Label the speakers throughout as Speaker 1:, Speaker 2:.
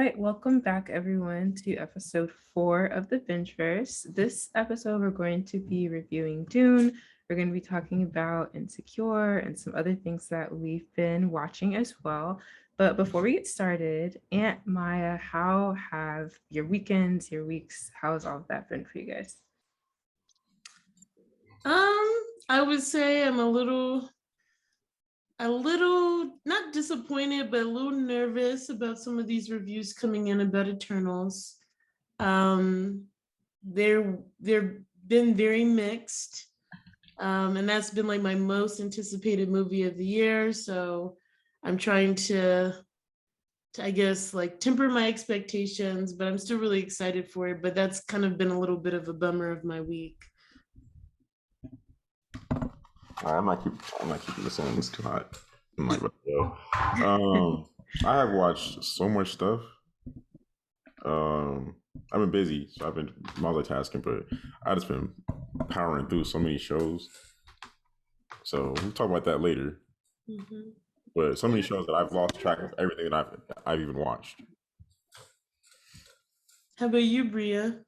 Speaker 1: right, welcome back everyone to episode 4 of the Bingeverse. This episode, we're going to be reviewing Dune. We're going to be talking about Insecure and some other things that we've been watching as well. But before we get started, Aunt Maya, how have your weekends, your weeks, how has all of that been for you guys?
Speaker 2: I would say I'm a little not disappointed, but a little nervous about some of these reviews coming in about Eternals. Um, they've been very mixed. And that's been like my most anticipated movie of the year. So I'm trying to I guess like temper my expectations, but I'm still really excited for it. But that's kind of been a little bit of a bummer of my week.
Speaker 3: I'm not keeping this on. It's too hot. I'm like, what the hell? I have watched so much stuff. I've been busy, so I've been multitasking, but I just been powering through so many shows. So we'll talk about that later.
Speaker 2: Mhm.
Speaker 3: But so many shows that I've lost track of everything that I've even watched.
Speaker 2: How about you, Bria?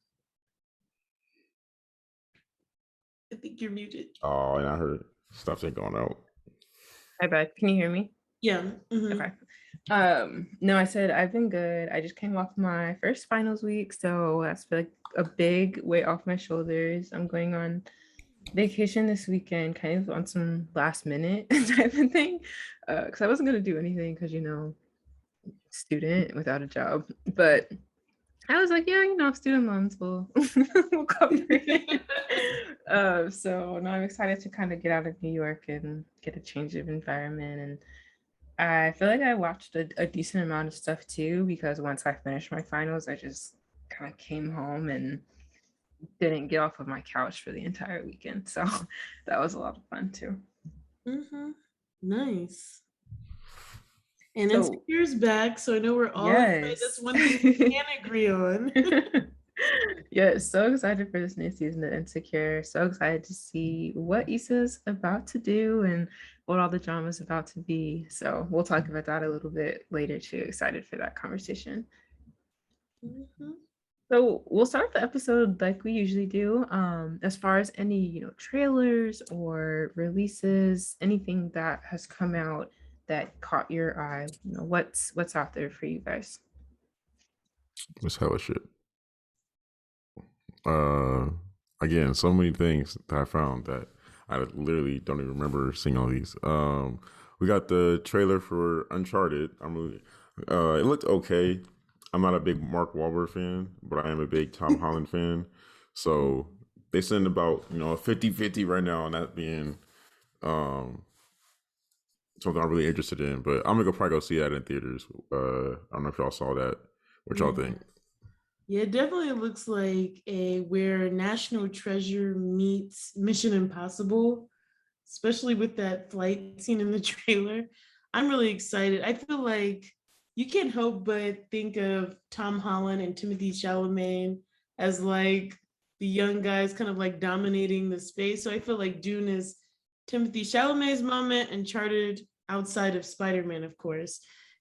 Speaker 2: I think you're muted.
Speaker 3: Oh, and I heard stuff ain't going out.
Speaker 1: Hi, Beth. Can you hear me?
Speaker 2: Yeah.
Speaker 1: Okay. No, I said I've been good. I just came off my first finals week, so that's like a big weight off my shoulders. I'm going on vacation this weekend, kind of on some last minute type of thing. Because I wasn't gonna do anything because student without a job. But I was like, yeah, student loans will cover it. So now I'm excited to kind of get out of New York and get a change of environment. And I feel like I watched a decent amount of stuff too, because once I finished my finals, I just kind of came home and didn't get off of my couch for the entire weekend. So that was a lot of fun too.
Speaker 2: Nice. And
Speaker 1: So
Speaker 2: Insecure's back, so I know we're all excited. That's
Speaker 1: yes.
Speaker 2: one thing we can agree on.
Speaker 1: Yeah, so excited for this new season of Insecure. So excited to see what Issa's about to do and what all the drama is about to be. So we'll talk about that a little bit later too. Excited for that conversation.
Speaker 2: Mhm.
Speaker 1: So we'll start the episode like we usually do. As far as any, trailers or releases, anything that has come out that caught your eye, what's out there for you guys?
Speaker 3: It's hella shit. Uh, Again, so many things that I found that I literally don't even remember seeing all these. We got the trailer for Uncharted. It looked okay. I'm not a big Mark Wahlberg fan, but I am a big Tom Holland fan. So they send about, a 50-50 right now on that being um something I'm really interested in. But I'm gonna probably go see that in theaters. I don't know if y'all saw that. What y'all
Speaker 2: Yeah.
Speaker 3: think?
Speaker 2: Yeah, it definitely looks like a where National Treasure meets Mission Impossible, especially with that flight scene in the trailer. I'm really excited. I feel like you can't help but think of Tom Holland and Timothy Chalamet as like the young guys kind of like dominating the space. So I feel like Dune is Timothy Chalamet's moment, and Charted outside of Spider-Man, of course,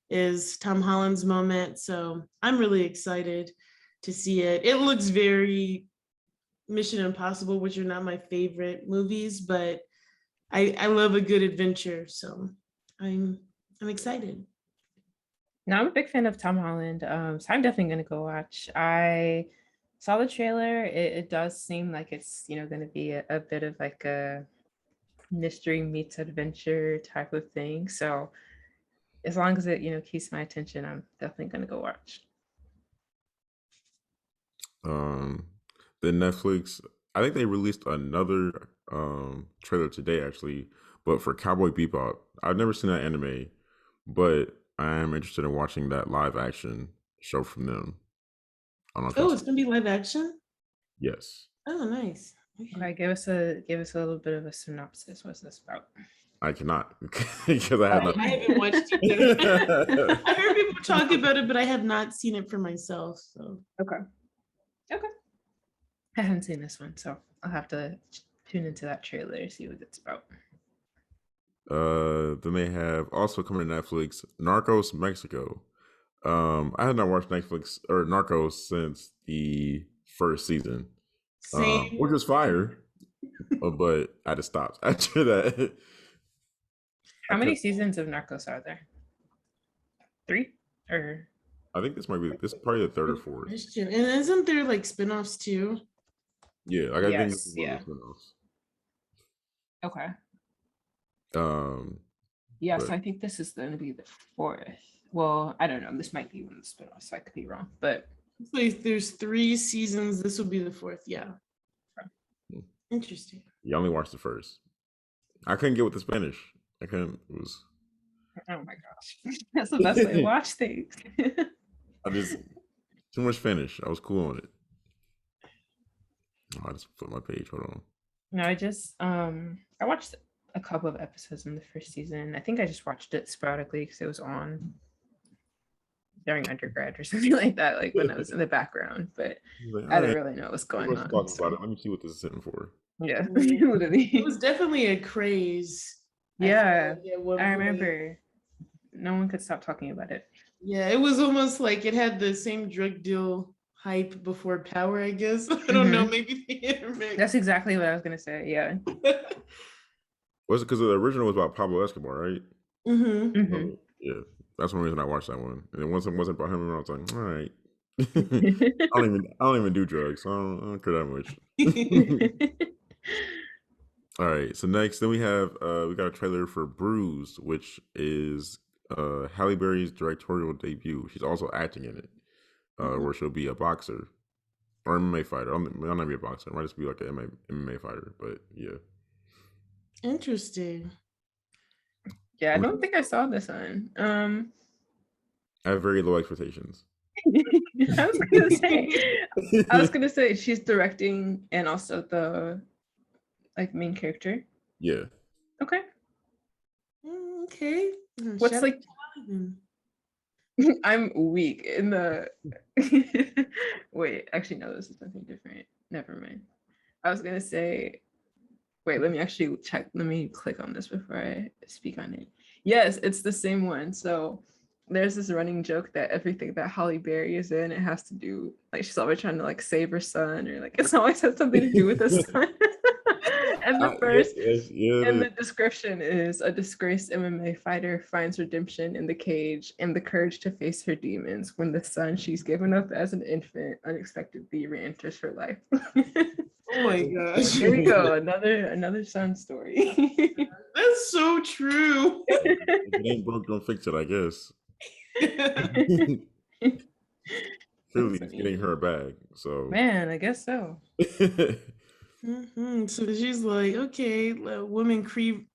Speaker 2: is Tom Holland's moment. So I'm really excited to see it. It looks very Mission Impossible, which are not my favorite movies, but I love a good adventure, so I'm I'm excited.
Speaker 1: Now I'm a big fan of Tom Holland, so I'm definitely gonna go watch. I saw the trailer. It does seem like it's gonna be a bit of like a mystery meets adventure type of thing. So as long as it keeps my attention, I'm definitely gonna go watch.
Speaker 3: Um, the Netflix, I think they released another trailer today actually, but for Cowboy Bebop. I've never seen that anime, but I am interested in watching that live action show from them. I don't know if y'all
Speaker 2: Oh,
Speaker 3: saw.
Speaker 2: it's gonna be live action?
Speaker 3: Yes,
Speaker 2: Oh, nice.
Speaker 1: Okay,
Speaker 2: Okay.
Speaker 1: give us a little bit of a synopsis. What's this about?
Speaker 3: I cannot because I have not.
Speaker 2: I haven't watched it yet. I heard people talk about it, but I have not seen it for myself. So
Speaker 1: Okay. Okay. I haven't seen this one, so I'll have to tune into that trailer, see what it's about.
Speaker 3: Then they have also coming to Netflix, Narcos Mexico. I had not watched Netflix or Narcos since the first season,
Speaker 2: Same.
Speaker 3: which was fire, but I had to stop after that. I
Speaker 1: How many
Speaker 3: kept.
Speaker 1: seasons of Narcos are there? 3 or
Speaker 3: I think this is probably the third or fourth.
Speaker 2: Question. And isn't there like spin-offs too?
Speaker 3: Yeah, like I think this
Speaker 1: yes,
Speaker 3: is one of
Speaker 1: yeah.
Speaker 3: the spin-offs.
Speaker 1: Okay.
Speaker 3: Um,
Speaker 1: Yes,
Speaker 3: but
Speaker 1: I think this is going to be the 4th. Well, I don't know. This might be one of the spin-offs, so I could be wrong. But
Speaker 2: So if there's 3 seasons, this will be the 4th. Yeah.
Speaker 3: hmm,
Speaker 2: Interesting.
Speaker 3: you only watched the first. I couldn't get with the Spanish. I couldn't. It was.
Speaker 1: oh my gosh. That's the best way to watch things.
Speaker 3: I just too much Spanish. I was cool on it. Oh, I just put my page. Hold on.
Speaker 1: No, I watched a couple of episodes in the first season. I think I just watched it sporadically because it was on during undergrad or something like that, like when I was in the background, but
Speaker 3: Like, all
Speaker 1: I didn't
Speaker 3: right,
Speaker 1: really know what's going
Speaker 3: everyone's
Speaker 1: on.
Speaker 3: talking
Speaker 1: So
Speaker 3: about it. Let me see what this is sitting for.
Speaker 1: yeah,
Speaker 2: It
Speaker 1: literally.
Speaker 2: was definitely a craze. I feel
Speaker 1: Yeah,
Speaker 2: like at one
Speaker 1: I
Speaker 2: point.
Speaker 1: remember no one could stop talking about it.
Speaker 2: Yeah, it was almost like it had the same drug deal hype before Power, I guess. I don't know,
Speaker 1: Mhm.
Speaker 2: maybe they intermixed.
Speaker 1: That's exactly what I was gonna say. Yeah.
Speaker 3: Was it because the original was about Pablo Escobar, right?
Speaker 2: hmm
Speaker 1: Mhm.
Speaker 3: Yeah, that's one reason I watched that one. And then once it wasn't about him, I was like, all right. I don't even do drugs, so I don't care that much. All right. So next, then we got a trailer for Bruise, which is Halle Berry's directorial debut. She's also acting in it, where she'll be a boxer or MMA fighter. I'll not be a boxer. I might just be like an MMA fighter. But yeah,
Speaker 2: Interesting.
Speaker 1: Yeah, I
Speaker 3: I'm,
Speaker 1: don't think I saw this one.
Speaker 3: I have very low expectations.
Speaker 1: I was gonna say, I was gonna say she's directing and also the like main character.
Speaker 3: Yeah.
Speaker 1: Okay.
Speaker 2: Okay.
Speaker 1: What's
Speaker 2: Shout out
Speaker 1: like
Speaker 2: to Holly then.
Speaker 1: I'm weak in the wait, actually no, this is something different. Never mind. I was gonna say, wait, let me actually check. Let me click on this before I speak on it. Yes, it's the same one. So there's this running joke that everything that Holly Berry is in, it has to do like she's always trying to like save her son, or like it's always has something to do with the son. and the first
Speaker 3: Yeah, it
Speaker 1: and
Speaker 3: is.
Speaker 1: the description is a disgraced MMA fighter finds redemption in the cage and the courage to face her demons when the son she's given up as an infant unexpectedly re-enters her life.
Speaker 2: Oh my gosh.
Speaker 1: Here we go, another son story.
Speaker 2: That's so true.
Speaker 3: If it ain't broke, don't fix it, I guess. Clearly, it's getting her a bag. So,
Speaker 1: Man, I guess so.
Speaker 2: So she's like, okay, woman Creed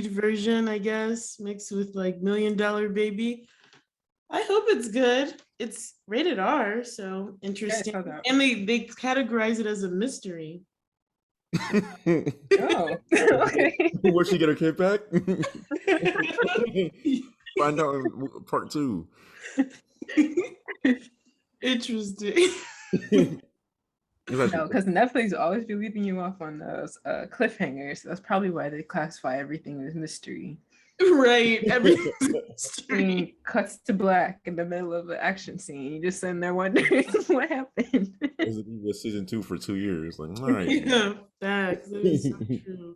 Speaker 2: version, I guess, mixed with like $1 Million Baby. I hope it's good. It's rated R, so
Speaker 1: Yeah, I
Speaker 2: interesting.
Speaker 1: saw that.
Speaker 2: And they categorize it as a mystery.
Speaker 1: Oh, okay.
Speaker 3: Where'd she get her kid back? Find out in part 2.
Speaker 2: Interesting.
Speaker 1: No, because Netflix always be leaving you off on those cliffhangers. So that's probably why they classify everything as mystery.
Speaker 2: Right. Everything's a mystery.
Speaker 1: Cuts to black in the middle of an action scene. You just sitting there wondering what happened.
Speaker 3: It was season 2 for 2 years. Like, all right.
Speaker 2: Yeah, facts. That is so true.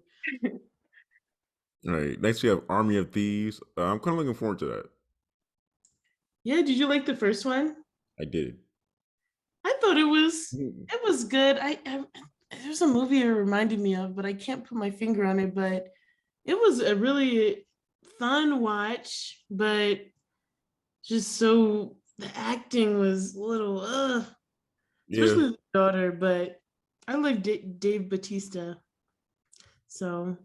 Speaker 3: All right. Next, we have Army of Thieves. I'm kind of looking forward to that.
Speaker 2: Yeah, did you like the first one?
Speaker 3: I did.
Speaker 2: I thought it was good. There's a movie it reminded me of, but I can't put my finger on it. But it was a really fun watch, but just so the acting was a little especially
Speaker 3: Yeah.
Speaker 2: the daughter. But I like Dave Bautista, so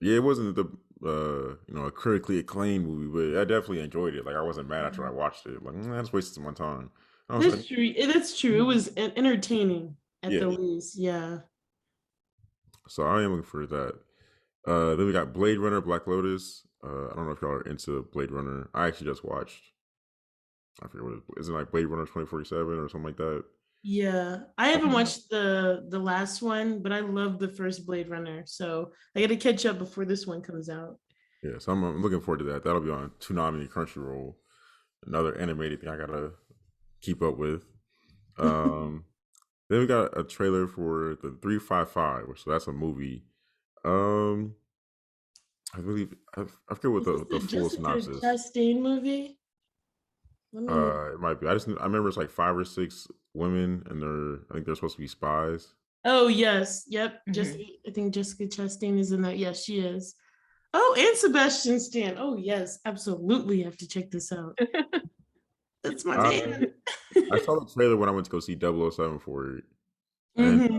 Speaker 3: Yeah, it wasn't the a critically acclaimed movie, but I definitely enjoyed it. Like I wasn't mad after I watched it. Like I just wasted my time. I was
Speaker 2: that's
Speaker 3: like,
Speaker 2: true. That's true. It was entertaining at the
Speaker 3: yeah.
Speaker 2: least. Yeah.
Speaker 3: So I am looking for that. Then we got Blade Runner, Black Lotus. I don't know if y'all are into Blade Runner. I actually just watched. I forget what it is. Is it like Blade Runner 2047 or something like that?
Speaker 2: Yeah, I haven't watched the last one, but I love the first Blade Runner, so I got to catch up before this one comes out.
Speaker 3: Yeah, so I'm looking forward to that. That'll be on Toonami Crunchyroll. Another animated thing I gotta keep up with. Um, then we got a trailer for the 355, so that's a movie. Um, I believe I forget what
Speaker 2: Is this
Speaker 3: the
Speaker 2: the
Speaker 3: full
Speaker 2: Jessica
Speaker 3: synopsis.
Speaker 2: Chastain movie? Let me.
Speaker 3: It might be. I remember it's like 5 or 6 women, and I think they're supposed to be spies.
Speaker 2: Oh yes, yep.
Speaker 1: Mhm.
Speaker 2: Jessica, I think Jessica Chastain is in that. Yes, she is. Oh, and Sebastian Stan. Oh yes, absolutely have to check this out. That's my
Speaker 3: I
Speaker 2: man.
Speaker 3: I saw the trailer when I went to go see 007 for it, and
Speaker 2: hmm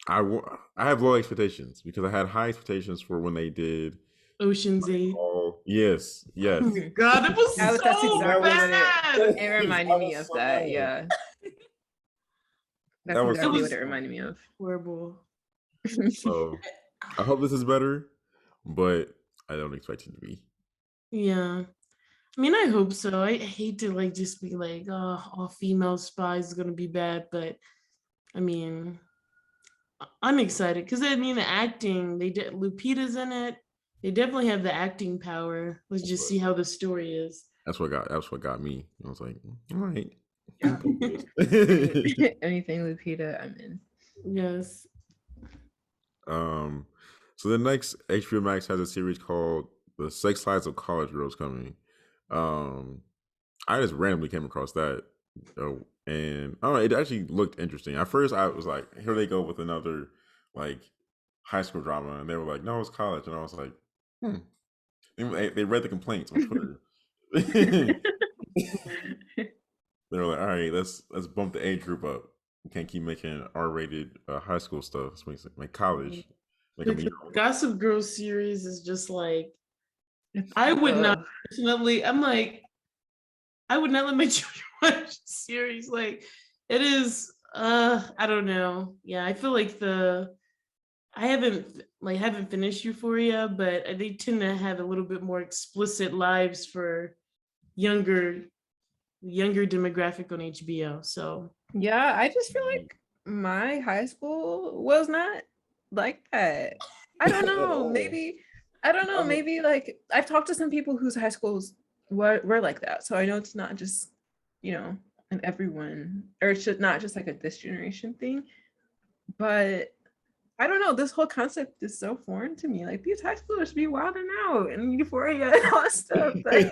Speaker 3: I have low expectations because I had high expectations for when they did.
Speaker 2: Ocean's 8.
Speaker 3: Oh yes,
Speaker 2: Oh
Speaker 3: yes.
Speaker 2: my god, it was
Speaker 1: That's
Speaker 2: so
Speaker 3: That
Speaker 1: exactly
Speaker 3: was
Speaker 1: what
Speaker 2: bad.
Speaker 1: it
Speaker 3: I
Speaker 1: reminded me
Speaker 3: was
Speaker 1: of
Speaker 3: so
Speaker 1: that.
Speaker 3: mad.
Speaker 1: Yeah.
Speaker 3: That
Speaker 1: That's
Speaker 3: was
Speaker 2: It
Speaker 3: so
Speaker 1: exactly what
Speaker 2: was
Speaker 1: it reminded me of.
Speaker 2: horrible.
Speaker 3: so. I hope this is better, but I don't expect it to be.
Speaker 2: Yeah. I mean, I hope so. I hate to like just be like, oh, all female spies is gonna be bad, but I mean, I'm excited because I mean the acting. They did Lupita's in it. They definitely have the acting power. Let's
Speaker 3: That's
Speaker 2: just
Speaker 3: what
Speaker 2: see how the story is.
Speaker 3: that's what got me. I was like, all right, I'm
Speaker 1: Yeah.
Speaker 3: cool with this.
Speaker 1: Anything Lupita, I'm in.
Speaker 2: Yes.
Speaker 3: um, so the next HBO Max has a series called "The Sex Lives of College Girls" coming. Um, I just randomly came across that, and I don't know, it actually looked interesting. At first, I was like, "Here they go with another like high school drama," and they were like, "No, it's college," and I was like, "Hmm." They read the complaints on Twitter. They were like, "All right, let's bump the age group up. We can't keep making R-rated high school stuff. Let's make college, make them a
Speaker 2: The
Speaker 3: year older."
Speaker 2: Gossip Girl series is just like I would not
Speaker 1: Ugh.
Speaker 2: personally. I'm like I would not let my children watch a series. Like it is. I don't know. Yeah, I feel like I haven't finished Euphoria, but they tend to have a little bit more explicit lives for younger younger demographic on HBO. So
Speaker 1: Yeah, I just feel like my high school was not like that. I don't
Speaker 3: At
Speaker 1: know.
Speaker 3: all.
Speaker 1: Maybe I don't know.
Speaker 3: I'm
Speaker 1: Maybe like I've talked to some people whose high schools were like that. So I know it's not just, and everyone, or it's just not just like a this generation thing. But I don't know. This whole concept is so foreign to me. Like these high schoolers be wilding out and euphoria and all that stuff. Like,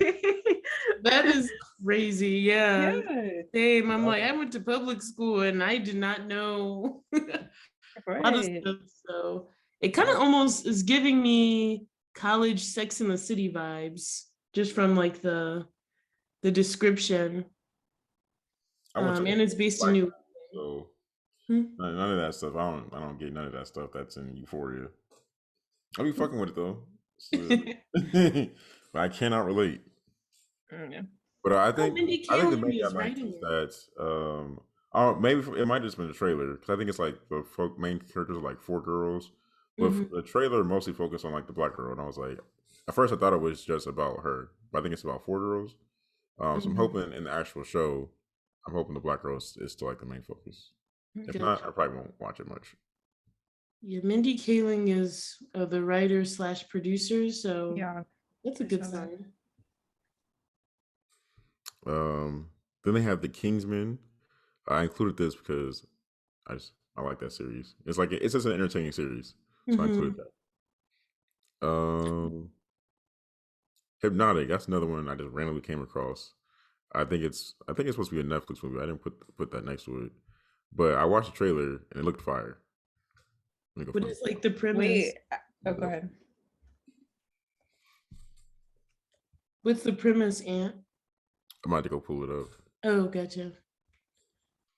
Speaker 2: that is crazy. Yeah.
Speaker 1: yeah,
Speaker 2: Same. I'm like, I went to public school and I did not know a lot of
Speaker 1: right.
Speaker 2: stuff. So it kind of almost is giving me college Sex in the City vibes, just from like the description.
Speaker 3: I went to
Speaker 2: And it's
Speaker 3: a
Speaker 2: based in
Speaker 3: black
Speaker 2: New.
Speaker 3: high school,
Speaker 2: Hmm?
Speaker 3: so none of that stuff. I don't get none of that stuff that's in Euphoria. I'll be fucking with it though. So, but I cannot relate.
Speaker 1: Yeah.
Speaker 3: But
Speaker 2: Oh, Mindy
Speaker 3: I think the
Speaker 2: Kaling
Speaker 3: main
Speaker 2: is
Speaker 3: guy might
Speaker 2: writing
Speaker 3: is
Speaker 2: it.
Speaker 3: that oh maybe it might have just been the trailer because I think it's like main characters are like 4 girls, but
Speaker 2: Mhm.
Speaker 3: the trailer mostly focused on like the black girl, and I was like, at first I thought it was just about her, but I think it's about 4 girls. So I'm
Speaker 2: Mhm.
Speaker 3: hoping in the actual show, I'm hoping the black girl is still like the main focus. If not,
Speaker 2: Gotcha.
Speaker 3: I probably won't watch it much.
Speaker 2: Yeah, Mindy Kaling is the writer slash producer, so
Speaker 1: Yeah,
Speaker 2: that's a
Speaker 1: I
Speaker 2: good
Speaker 1: saw that.
Speaker 2: sign.
Speaker 3: Um, then they have the Kingsman. I included this because I like that series. It's just an entertaining series, so I included
Speaker 2: hmm
Speaker 3: that. Hypnotic. That's another one I just randomly came across. I think it's supposed to be a Netflix movie. I didn't put that next to it, but I watched the trailer and it looked fire. Let me go
Speaker 2: What
Speaker 3: find
Speaker 2: is like the premise?
Speaker 1: Wait, oh, go ahead.
Speaker 2: What's the premise, Aunt?
Speaker 3: I might have to go pull it up.
Speaker 2: Oh, gotcha.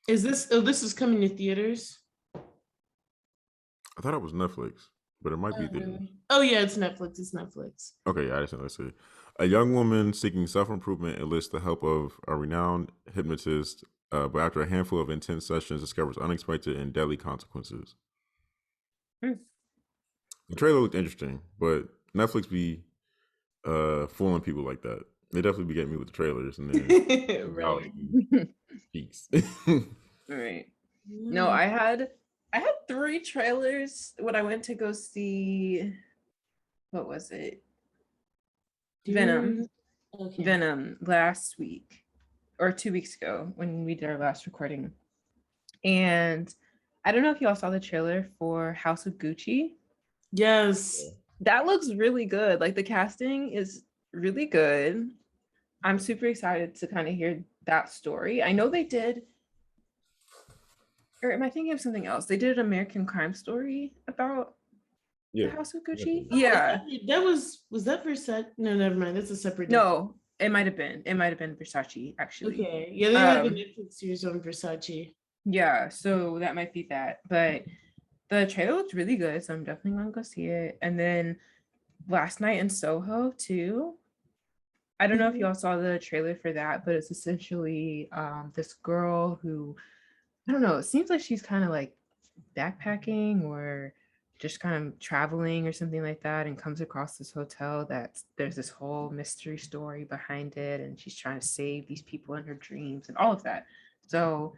Speaker 2: Is this? Oh, this is coming to theaters.
Speaker 3: I thought it was Netflix, but it might be
Speaker 2: Oh,
Speaker 3: there.
Speaker 2: really? Oh, yeah, it's Netflix. It's Netflix.
Speaker 3: Okay, yeah, I just let's see. A young woman seeking self improvement enlists the help of a renowned hypnotist, but after a handful of intense sessions, discovers unexpected and deadly consequences.
Speaker 1: Hmm.
Speaker 3: The trailer looked interesting, but Netflix be fooling people like that. They definitely be getting me with the trailers, and then
Speaker 2: Right.
Speaker 3: reality peaks.
Speaker 1: Right. No,
Speaker 2: Yeah.
Speaker 1: I had 3 trailers when I went to go see, what was it?
Speaker 2: Dune.
Speaker 1: Venom.
Speaker 2: Okay.
Speaker 1: Venom last week or 2 weeks ago when we did our last recording. And I don't know if y'all saw the trailer for House of Gucci.
Speaker 2: Yes.
Speaker 1: That looks really good. Like the casting is really good. I'm super excited to kind of hear that story. I know they did, or am I thinking of something else? They did an American Crime Story about the
Speaker 3: Yeah.
Speaker 1: House of
Speaker 3: Yeah.
Speaker 1: Gucci.
Speaker 2: Oh,
Speaker 1: Yeah.
Speaker 2: that was that Versace? No, never mind. That's a separate.
Speaker 1: No, it might have been. It might have been Versace actually.
Speaker 2: Okay. Yeah, they had the Netflix series on Versace.
Speaker 1: Yeah, so that might be that. But the trailer looks really good, so I'm definitely gonna go see it. And then last night in Soho too. I don't know if
Speaker 2: Mhm.
Speaker 1: y'all saw the trailer for that, but it's essentially this girl who I don't know, it seems like she's kind of like backpacking or just kind of traveling or something like that and comes across this hotel that there's this whole mystery story behind it and she's trying to save these people in her dreams and all of that. So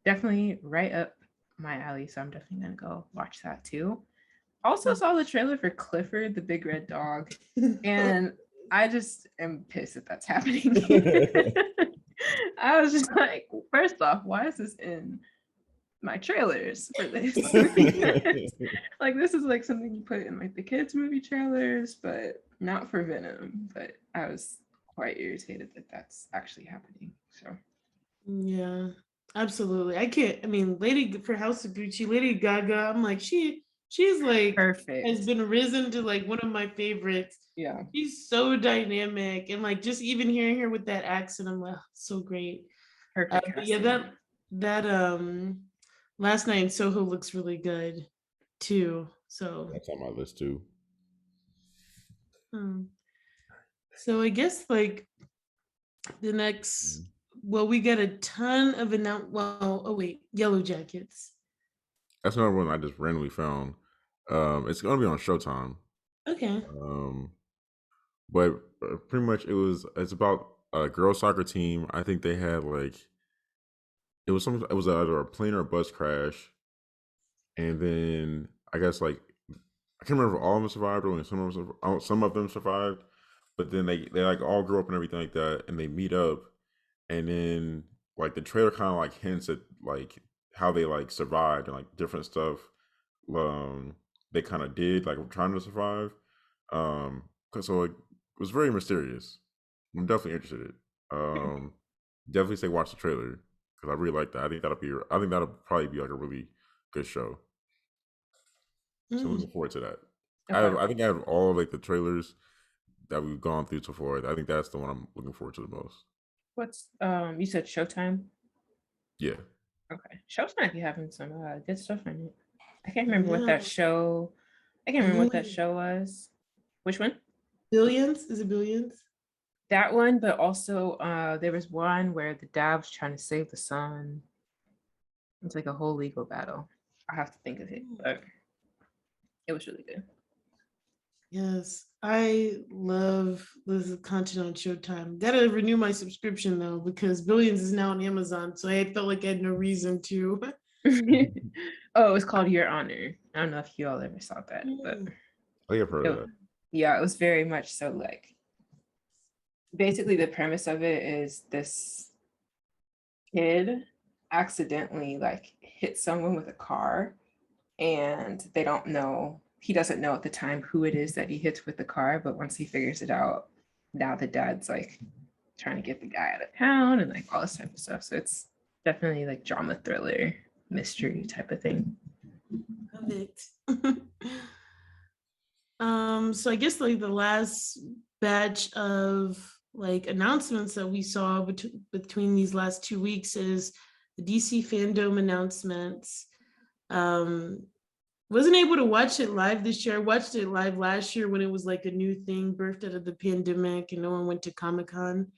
Speaker 1: definitely right up my alley. So I'm definitely gonna go watch that too. Also saw the trailer for Clifford the Big Red Dog, and I just am pissed that that's happening. I was just like, first off, why is this in my trailers for this? Like, this is like something you put in like the kids' movie trailers, but not for Venom. But I was quite irritated that that's actually happening. So
Speaker 2: Yeah, absolutely. I can't. I mean, Lady for House of Gucci, Lady Gaga. I'm like she's like has
Speaker 1: perfect.
Speaker 2: been risen to like one of my favorites.
Speaker 1: Yeah,
Speaker 2: She's so dynamic and like just even hearing her with that accent, I'm like so great.
Speaker 1: perfect
Speaker 2: But yeah,
Speaker 1: casting.
Speaker 2: that last night in Soho looks really good too. So
Speaker 3: That's on my list too.
Speaker 2: um, so I guess like the next
Speaker 3: Mhm.
Speaker 2: well, we got a ton of well, oh wait, Yellow Jackets.
Speaker 3: That's another one I just randomly found. It's gonna be on Showtime.
Speaker 2: Okay.
Speaker 3: Um, but pretty much it's about a girls soccer team. I think they had like it was either a plane or a bus crash, and then I guess like I can't remember if all of them survived or only some of them survived. But then they like all grew up and everything like that, and they meet up, and then like the trailer kind of like hints at like how they like survived and like different stuff um they kind of did like trying to survive. 'Cause so it was very mysterious. I'm definitely interested. Um, definitely say watch the trailer because I really like that. I think that'll probably be like a really good show. So I'm
Speaker 2: Mm.
Speaker 3: looking forward to that.
Speaker 1: Okay.
Speaker 3: I think I have all of like the trailers that we've gone through so far. I think that's the one I'm looking forward to the most.
Speaker 1: What's you said Showtime?
Speaker 3: Yeah.
Speaker 1: Okay. Showtime be having some good stuff in it. I can't remember what
Speaker 2: Yeah.
Speaker 1: that show. I can't remember what that show was. Which one?
Speaker 2: Billions? Is it billions?
Speaker 1: That one, but also there was one where the dad was trying to save the son. It's like a whole legal battle. I have to think of it, but it was really good.
Speaker 2: Yes. I love this content on Showtime. Gotta renew my subscription though, because Billions is now on Amazon. So I felt like I had no reason to.
Speaker 1: Oh, it was called Your Honor. I don't know if you all ever saw that, but
Speaker 2: Mm.
Speaker 3: I think I've heard of
Speaker 1: it,
Speaker 3: that.
Speaker 1: yeah, it was very much so like basically the premise of it is this kid accidentally like hit someone with a car and they don't know he doesn't know at the time who it is that he hits with the car, but once he figures it out, now the dad's like trying to get the guy out of town and like all this type of stuff. So it's definitely like drama thriller mystery type of thing.
Speaker 2: Love it. So I guess like the last batch of like announcements that we saw between these last 2 weeks is the DC fandom announcements. Um, wasn't able to watch it live this year. I watched it live last year when it was like a new thing, birthed out of the pandemic, and no one went to Comic-Con.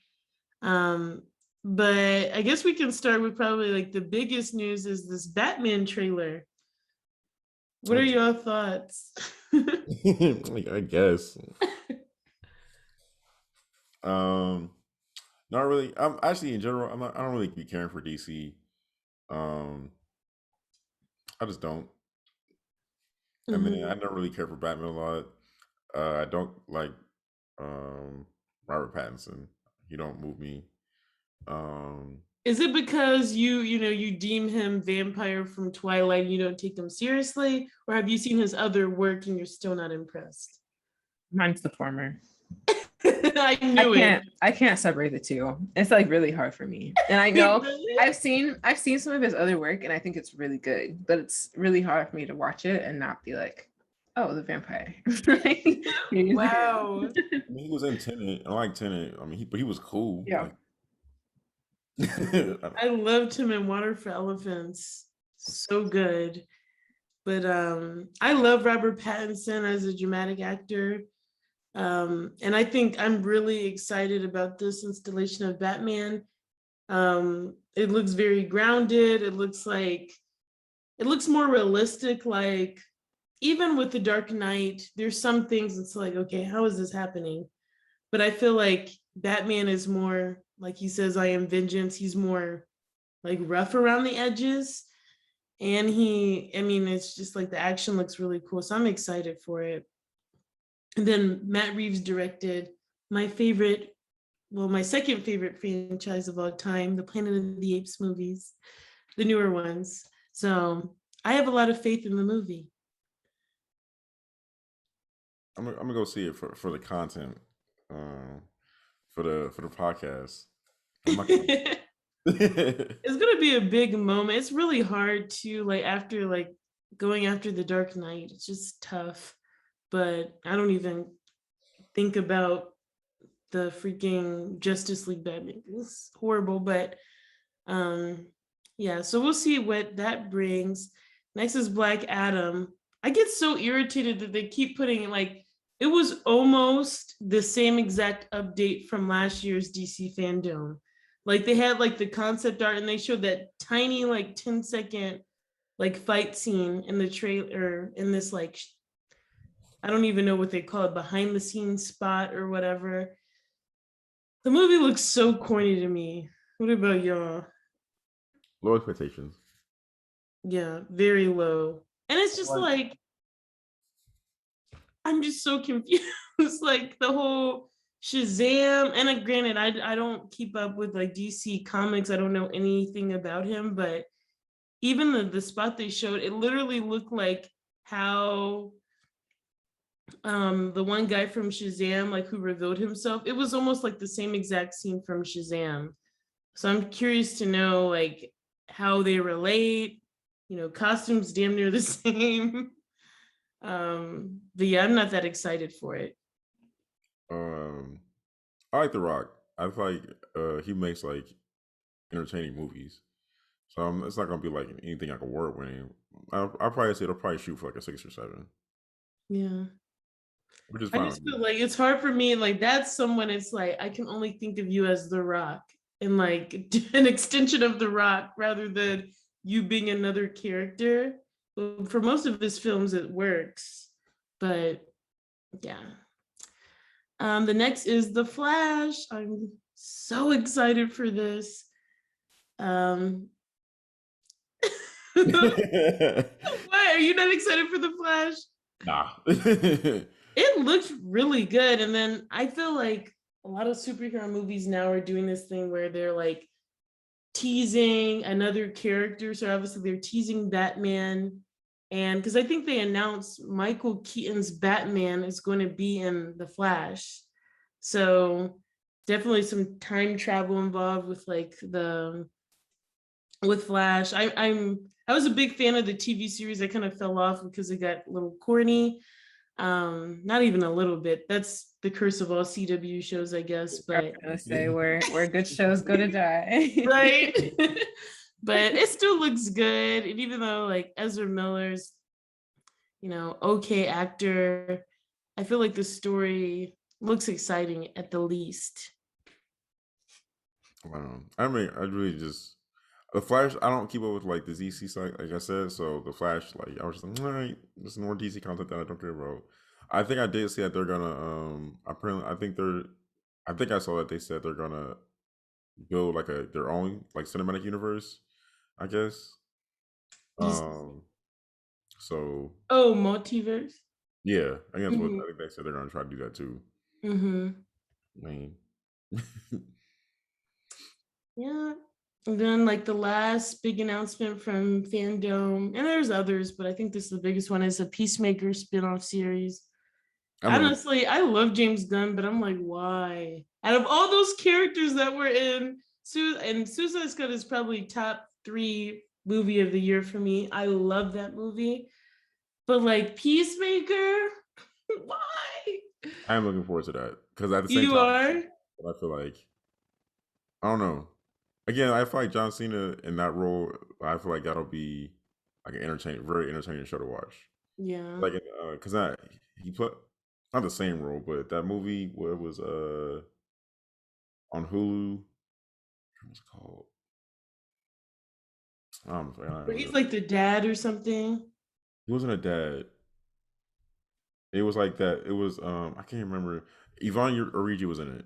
Speaker 2: Um, but I guess we can start with probably like the biggest news is this Batman trailer. What are your thoughts?
Speaker 3: I guess. Um, Not really. I'm actually in general. I don't really be caring for DC. Um, I just don't. And then I
Speaker 2: Mhm.
Speaker 3: don't really care for Batman a lot. I don't like. Um, Robert Pattinson. He don't move me.
Speaker 2: Is it because you deem him vampire from Twilight and you don't take him seriously, or have you seen his other work and you're still not impressed?
Speaker 1: Mine's the former.
Speaker 2: I knew it.
Speaker 1: I can't separate the two. It's like really hard for me. And I know I've seen some of his other work and I think it's really good, but it's really hard for me to watch it and not be like, oh, the vampire.
Speaker 2: Wow.
Speaker 3: I mean, he was in Tenet. I like Tenet. I mean, but he was cool.
Speaker 1: Yeah.
Speaker 2: I loved him in Water for Elephants. So good. But I love Robert Pattinson as a dramatic actor. And I think I'm really excited about this installation of Batman. It looks very grounded. It looks more realistic. Like even with the Dark Knight, there's some things it's like, okay, how is this happening? But I feel like Batman is more, like he says, I am vengeance. He's more like rough around the edges. And it's just like the action looks really cool. So I'm excited for it. And then Matt Reeves directed my second favorite franchise of all time, the Planet of the Apes movies, the newer ones. So I have a lot of faith in the movie.
Speaker 3: I'm gonna go see it for the content, for the podcast. I'm not gonna...
Speaker 2: It's gonna be a big moment. It's really hard to after going after the Dark Knight. It's just tough. But I don't even think about the freaking Justice League Batman. It's horrible, but yeah, so we'll see what that brings. Next is Black Adam. I get so irritated that they keep putting it was almost the same exact update from last year's DC Fandom. Like they had the concept art and they showed that tiny 10-second fight scene in the trailer in this I don't even know what they call it, behind the scenes spot or whatever. The movie looks so corny to me. What about y'all?
Speaker 3: Low expectations.
Speaker 2: Yeah, very low. And it's just I'm just so confused. Like the whole Shazam, and granted, I don't keep up with DC comics. I don't know anything about him, but even the spot they showed, it literally looked like how the one guy from Shazam, who revealed himself, it was almost like the same exact scene from Shazam. So I'm curious to know how they relate. Costumes damn near the same. But yeah, I'm not that excited for it.
Speaker 3: I like The Rock. I feel like he makes entertaining movies. So it's not gonna be anything award winning. I'll probably say it'll probably shoot for a 6 or 7.
Speaker 2: Yeah.
Speaker 3: Which is
Speaker 2: I
Speaker 3: fine.
Speaker 2: just feel like it's hard for me. That's someone, it's I can only think of you as The Rock and an extension of The Rock rather than you being another character. But for most of his films, it works. But yeah. The next is The Flash. I'm so excited for this. Why are you not excited for The Flash?
Speaker 3: Nah.
Speaker 2: It looks really good. And then I feel like a lot of superhero movies now are doing this thing where they're teasing another character. So obviously they're teasing Batman. And because I think they announced Michael Keaton's Batman is going to be in The Flash. So definitely some time travel involved with with Flash. I was a big fan of the TV series. I kind of fell off because it got a little corny. Not even a little bit. That's the curse of all CW shows, I guess. But
Speaker 1: I'm gonna say where good shows go to die.
Speaker 2: Right. But it still looks good. And even though Ezra Miller's, okay actor, I feel like the story looks exciting at the least.
Speaker 3: I mean, I really just the Flash. I don't keep up with the DC side, like I said. So the Flash, I was just all right, there's more DC content that I don't care about. I think I did see that they're gonna apparently I think I saw that they said they're gonna build their own cinematic universe, I guess. So
Speaker 2: multiverse.
Speaker 3: yeah, I guess what I think they said they're gonna try to do that too.
Speaker 2: Mm-hmm.
Speaker 3: I mean,
Speaker 2: Yeah. And then like the last big announcement from Fandom, and there's others, but I think this is the biggest one, is a Peacemaker spin-off series.
Speaker 3: I'm looking.
Speaker 2: Honestly, I love James Gunn, but I'm like, why? Out of all those characters that were in Suicide Squad is probably top 3 movie of the year for me. I love that movie. But like Peacemaker, why?
Speaker 3: I am looking forward to that because at the same
Speaker 2: You
Speaker 3: time,
Speaker 2: are?
Speaker 3: I feel like I don't know. Again, I feel like John Cena in that role. I feel like that'll be like an entertaining, very entertaining show to watch.
Speaker 2: Yeah.
Speaker 3: Like, because I he put not the same role, but that movie where it was on Hulu. What was it called? I don't
Speaker 2: But
Speaker 3: know.
Speaker 2: he's like the dad or something.
Speaker 3: He wasn't a dad. It was like that. It was I can't remember. Yvonne Origi was in it,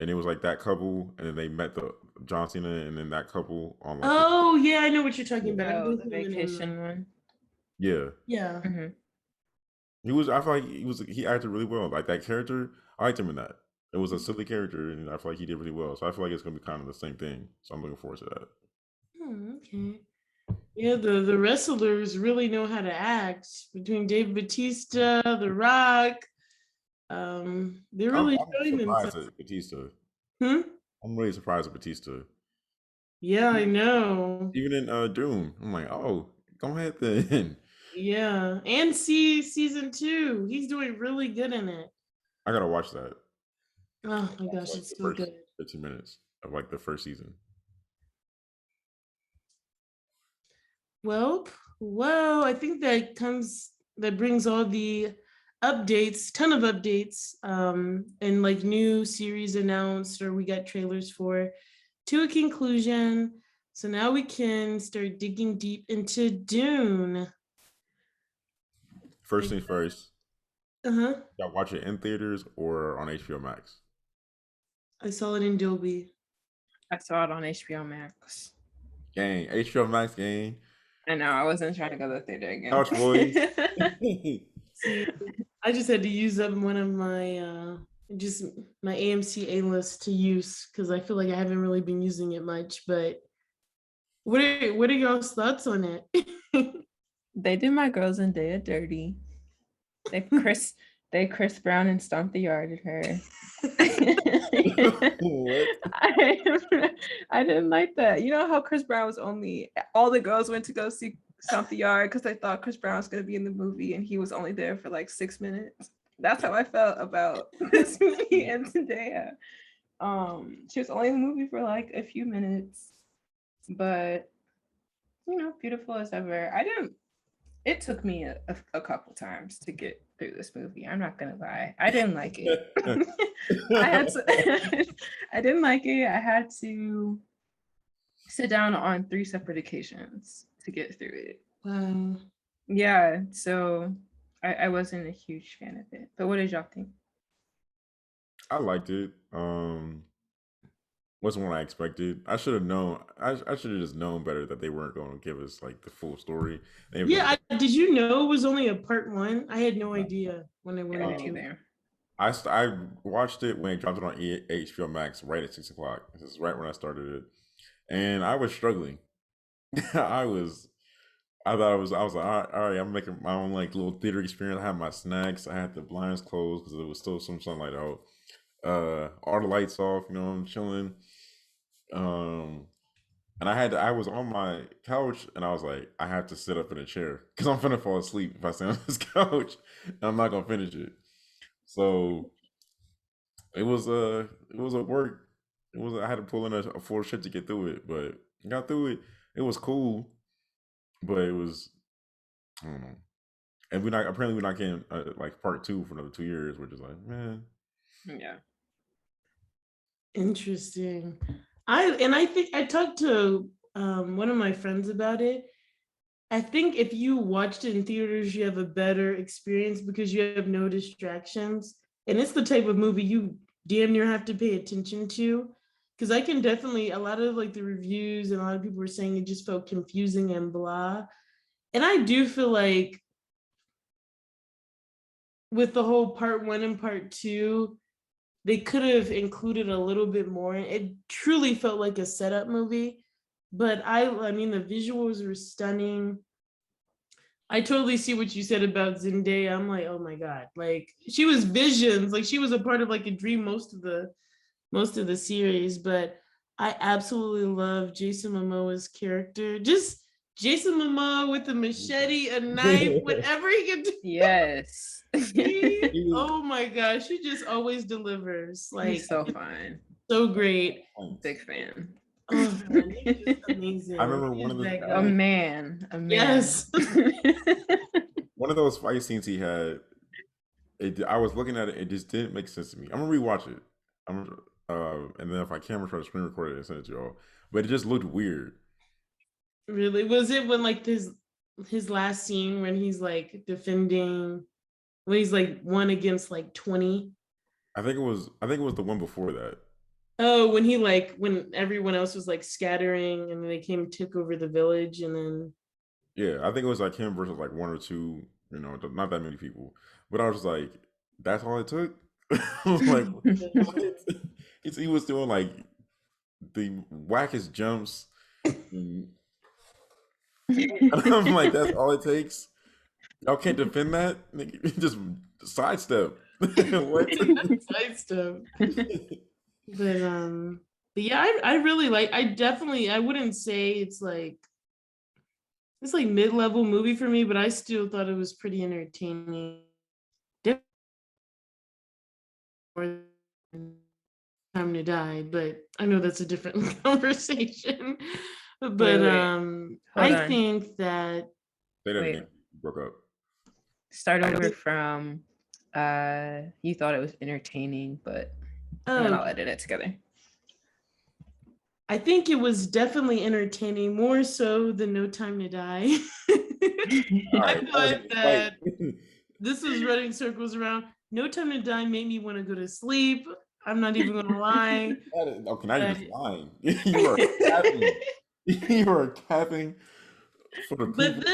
Speaker 3: and it was like that couple, and then they met the John Cena, and then that couple on like the
Speaker 2: Oh yeah, I know what you're talking
Speaker 3: yeah.
Speaker 2: about. I'm
Speaker 1: Oh, the
Speaker 2: thinking of the name though.
Speaker 1: vacation one.
Speaker 3: Yeah.
Speaker 2: Yeah.
Speaker 1: Hmm.
Speaker 3: He was. I feel like he acted really well. Like that character, I liked him in that. It was a silly character, and I feel like he did really well. So I feel like it's gonna be kind of the same thing. So I'm looking forward to that.
Speaker 2: Okay. Yeah, the wrestlers really know how to act between Dave Batista, The Rock. They're really
Speaker 3: I'm
Speaker 2: showing
Speaker 3: surprised
Speaker 2: themselves.
Speaker 3: at Batista.
Speaker 2: Hmm?
Speaker 3: I'm really surprised at Batista.
Speaker 2: Yeah, I know.
Speaker 3: Even in Dune, I'm like, oh, go ahead then.
Speaker 2: Yeah, and see season 2. He's doing really good in it.
Speaker 3: I gotta watch that.
Speaker 2: Oh my
Speaker 3: Watch
Speaker 2: gosh,
Speaker 3: like
Speaker 2: it's
Speaker 3: the
Speaker 2: so
Speaker 3: first
Speaker 2: good.
Speaker 3: 15 minutes of like the first season.
Speaker 2: Well, I think that brings all the updates, ton of updates, and like new series announced or we got trailers for, to a conclusion. So now we can start digging deep into Dune.
Speaker 3: First things first,
Speaker 2: Uh-huh.
Speaker 3: y'all watch it in theaters or on HBO Max.
Speaker 2: I saw it in Dolby.
Speaker 1: I saw it on HBO Max.
Speaker 3: Gang, HBO Max gang.
Speaker 1: I know I wasn't trying to go to the theater again.
Speaker 3: Couch boys.
Speaker 2: See, I just had to use up one of my just my AMC A list to use because I feel like I haven't really been using it much. But what are y'all's thoughts on it?
Speaker 1: They did my girls and Daya dirty. They Chris they Chris Brown and stomped the yard at her.
Speaker 3: What?
Speaker 1: I didn't like that. You know how Chris Brown was only all the girls went to go see Stomp the Yard because they thought Chris Brown was gonna be in the movie and he was only there for like 6 minutes. That's how I felt about this movie and Zendaya. She was only in the movie for like a few minutes, but beautiful as ever. It took me a couple times to get through this movie. I'm not gonna lie. I didn't like it. I had to I didn't like it. I had to sit down on 3 separate occasions to get through it.
Speaker 2: Wow.
Speaker 1: Yeah, so I wasn't a huge fan of it. But what did y'all think?
Speaker 3: I liked it. Wasn't what I expected. I should have known. I should have just known better that they weren't going to give us like the full story. They were
Speaker 2: Yeah,
Speaker 3: gonna,
Speaker 2: did you know it was only a part 1? I had no idea when I went
Speaker 1: I didn't
Speaker 2: into it.
Speaker 1: either.
Speaker 3: I watched it when it dropped it on HBO Max right at 6 o'clock. This is right when I started it, and I was struggling. I was. I was like, all right, I'm making my own like little theater experience. I had my snacks. I had the blinds closed because there was still some sunlight out. All the lights off. I'm chilling. Um, and I was on my couch, and I was like, I have to sit up in a chair because I'm gonna fall asleep if I sit on this couch, and I'm not gonna finish it. So it was a work. I had to pull in a full shit to get through it, but I got through it. It was cool, but it was I don't know. And we're not getting like part 2 for another 2 years. We're just like, man.
Speaker 1: Yeah.
Speaker 2: Interesting. I think I talked to one of my friends about it. I think if you watched it in theaters, you have a better experience because you have no distractions. And it's the type of movie you damn near have to pay attention to. Because I can definitely, a lot of like the reviews and a lot of people were saying it just felt confusing and blah. And I do feel like with the whole part 1 and part 2, they could have included a little bit more. It truly felt like a setup movie, but I mean, the visuals were stunning. I totally see what you said about Zendaya. I'm like, oh my god, like she was visions, like she was a part of like a dream most of the series. But I absolutely love Jason Momoa's character. Just Jason Momoa with a machete, a knife, whatever he can do.
Speaker 1: Yes.
Speaker 2: Oh my gosh, he just always delivers. Like
Speaker 1: He's so fun.
Speaker 2: so great.
Speaker 1: Big fan.
Speaker 2: Oh man, he's just amazing.
Speaker 3: I remember
Speaker 2: He's
Speaker 3: one of the
Speaker 2: that
Speaker 1: A
Speaker 2: guy.
Speaker 1: man. A man.
Speaker 2: Yes.
Speaker 3: one of those fight scenes he had. I was looking at it, it just didn't make sense to me. I'm gonna rewatch it. And then if I can, I'm try to screen record it and send it to y'all. But it just looked weird.
Speaker 2: Really? Was it when like his last scene when he's like defending when he's like one against like 20?
Speaker 3: I think it was. I think it was the one before that.
Speaker 2: Oh, when he like when everyone else was like scattering and then they came and took over the village and then
Speaker 3: Yeah, I think it was like him versus like one or two. Not that many people. But I was just like, that's all it took. I was like, what? He was doing like the wackest jumps. And I'm like, that's all it takes. Y'all can't defend that. Nigga, just sidestep. What?
Speaker 2: side stuff. But yeah, I really like I wouldn't say it's like mid-level movie for me, but I still thought it was pretty entertaining. Definitely more than Time to Die, but I know that's a different conversation. But
Speaker 1: Hold
Speaker 2: I
Speaker 1: on.
Speaker 2: think that
Speaker 3: Say that
Speaker 1: Wait.
Speaker 3: again. Broke up.
Speaker 1: Start
Speaker 3: I
Speaker 1: over from you thought it was entertaining, but and then I'll edit it together.
Speaker 2: I think it was definitely entertaining, more so than No Time to Die.
Speaker 3: All
Speaker 2: I
Speaker 3: right.
Speaker 2: thought that this was running circles around. No Time to Die made me want to go to sleep. I'm not even gonna lie.
Speaker 3: Okay, now you're just lying. You are capping. You are capping for the people.
Speaker 2: But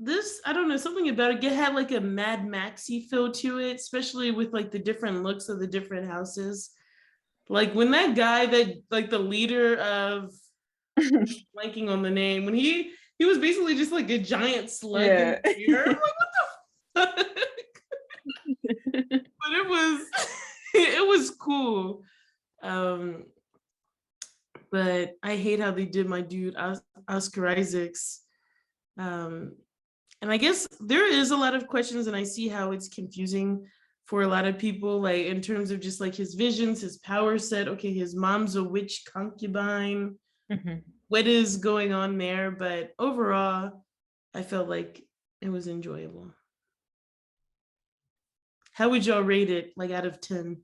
Speaker 2: this I don't know, something about it had like a Mad Maxy feel to it, especially with like the different looks of the different houses. Like when that guy that like the leader of blanking on the name, when he was basically just like a giant slug in the air. I'm like, what the fuck? But it was cool. But I hate how they did my dude Oscar Isaacs. And I guess there is a lot of questions, and I see how it's confusing for a lot of people, like in terms of just like his visions, his power set. Okay, his mom's a witch concubine. What is going on there? But overall, I felt like it was enjoyable. How would y'all rate it, like out of 10?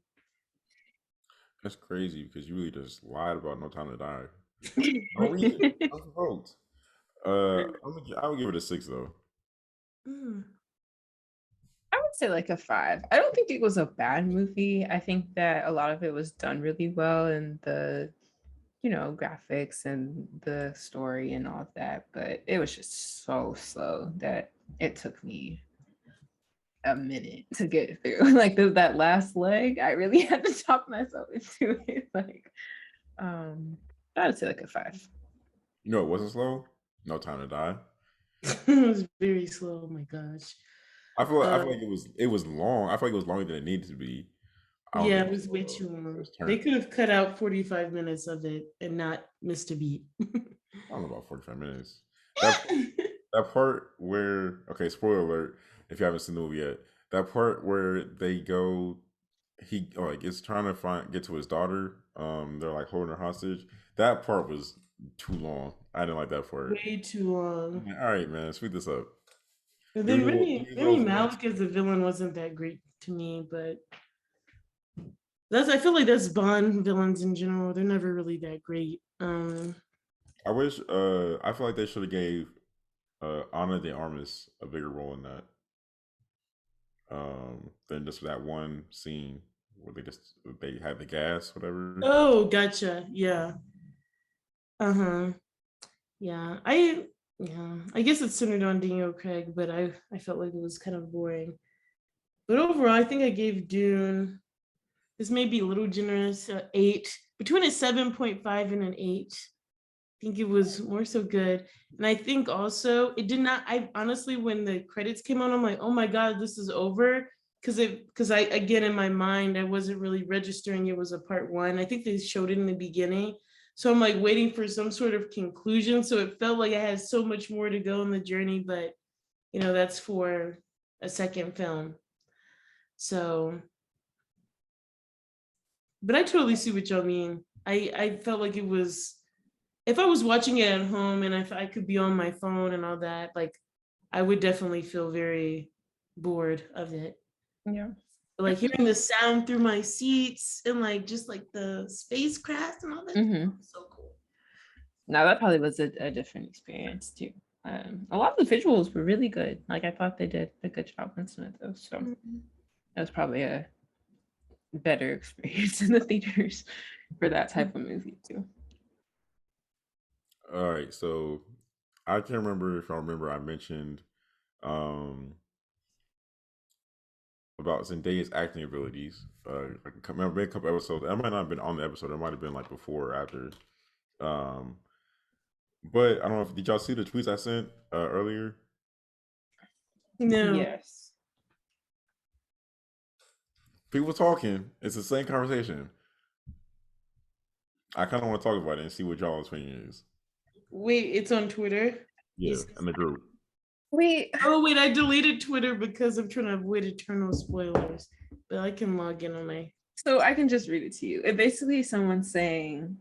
Speaker 3: That's crazy because you really just lied about No Time to Die. Don't read it. Don't vote. I would give it a 6 though.
Speaker 1: I would say like a 5. I don't think it was a bad movie. I think that a lot of it was done really well, and the graphics and the story and all of that, but it was just so slow that it took me a minute to get through. Like that last leg, I really had to talk myself into it. Like, I would say like a 5.
Speaker 3: You know, it wasn't slow. No Time to Die.
Speaker 2: It was very slow. Oh my gosh.
Speaker 3: I feel like it was long. I feel like it was longer than it needed to be.
Speaker 2: Yeah, it was way too long. They could have cut out 45 minutes of it and not missed a beat.
Speaker 3: I don't know about 45 minutes. That part where, okay, spoiler alert, if you haven't seen the movie yet, that part where they go, he like is trying to get to his daughter. They're like holding her hostage. That part was too long. I didn't like that part.
Speaker 2: Way too long.
Speaker 3: All right, man, speed this up.
Speaker 2: And then Remy Malek as a villain wasn't that great to me, but I feel like that's Bond villains in general. They're never really that great.
Speaker 3: I wish I feel like they should have gave Ana de Armas a bigger role in that. Than just that one scene where they had the gas, whatever.
Speaker 2: Oh, gotcha. Yeah. Yeah. I guess it's centered on Daniel Craig, but I felt like it was kind of boring. But overall, I think I gave Dune this may be a little generous, 8, between a 7.5 and an 8. I think it was more so good. And I think also it did not, I honestly, when the credits came on, I'm like, oh my God, this is over. Because I, again, in my mind, I wasn't really registering it was a part one. I think they showed it in the beginning. So I'm like waiting for some sort of conclusion. So it felt like I had so much more to go in the journey, but that's for a second film. So, but I totally see what y'all mean. I felt like it was, if I was watching it at home and if I could be on my phone and all that, like I would definitely feel very bored of it.
Speaker 1: Yeah.
Speaker 2: Like hearing the sound through my seats and like just like the spacecraft and all that. So cool.
Speaker 1: Now that probably was a different experience too. A lot of the visuals were really good. Like I thought they did a good job on some of those. So that was probably a better experience in the theaters for that type of movie too.
Speaker 3: All right, so I can't remember if I remember I mentioned um about Zendaya's acting abilities. I can remember a couple episodes. I might not have been on the episode. It might have been like before or after. Um, but I don't know if did y'all see the tweets I sent earlier?
Speaker 2: No.
Speaker 1: Yes.
Speaker 3: People talking. It's the same conversation. I kind of want to talk about it and see what y'all's opinion is.
Speaker 2: Wait, it's on Twitter?
Speaker 3: Yeah, in the group.
Speaker 1: Wait.
Speaker 2: Oh, wait, I deleted Twitter because I'm trying to avoid eternal spoilers. But I can log in on my.
Speaker 1: So I can just read it to you. It basically someone saying,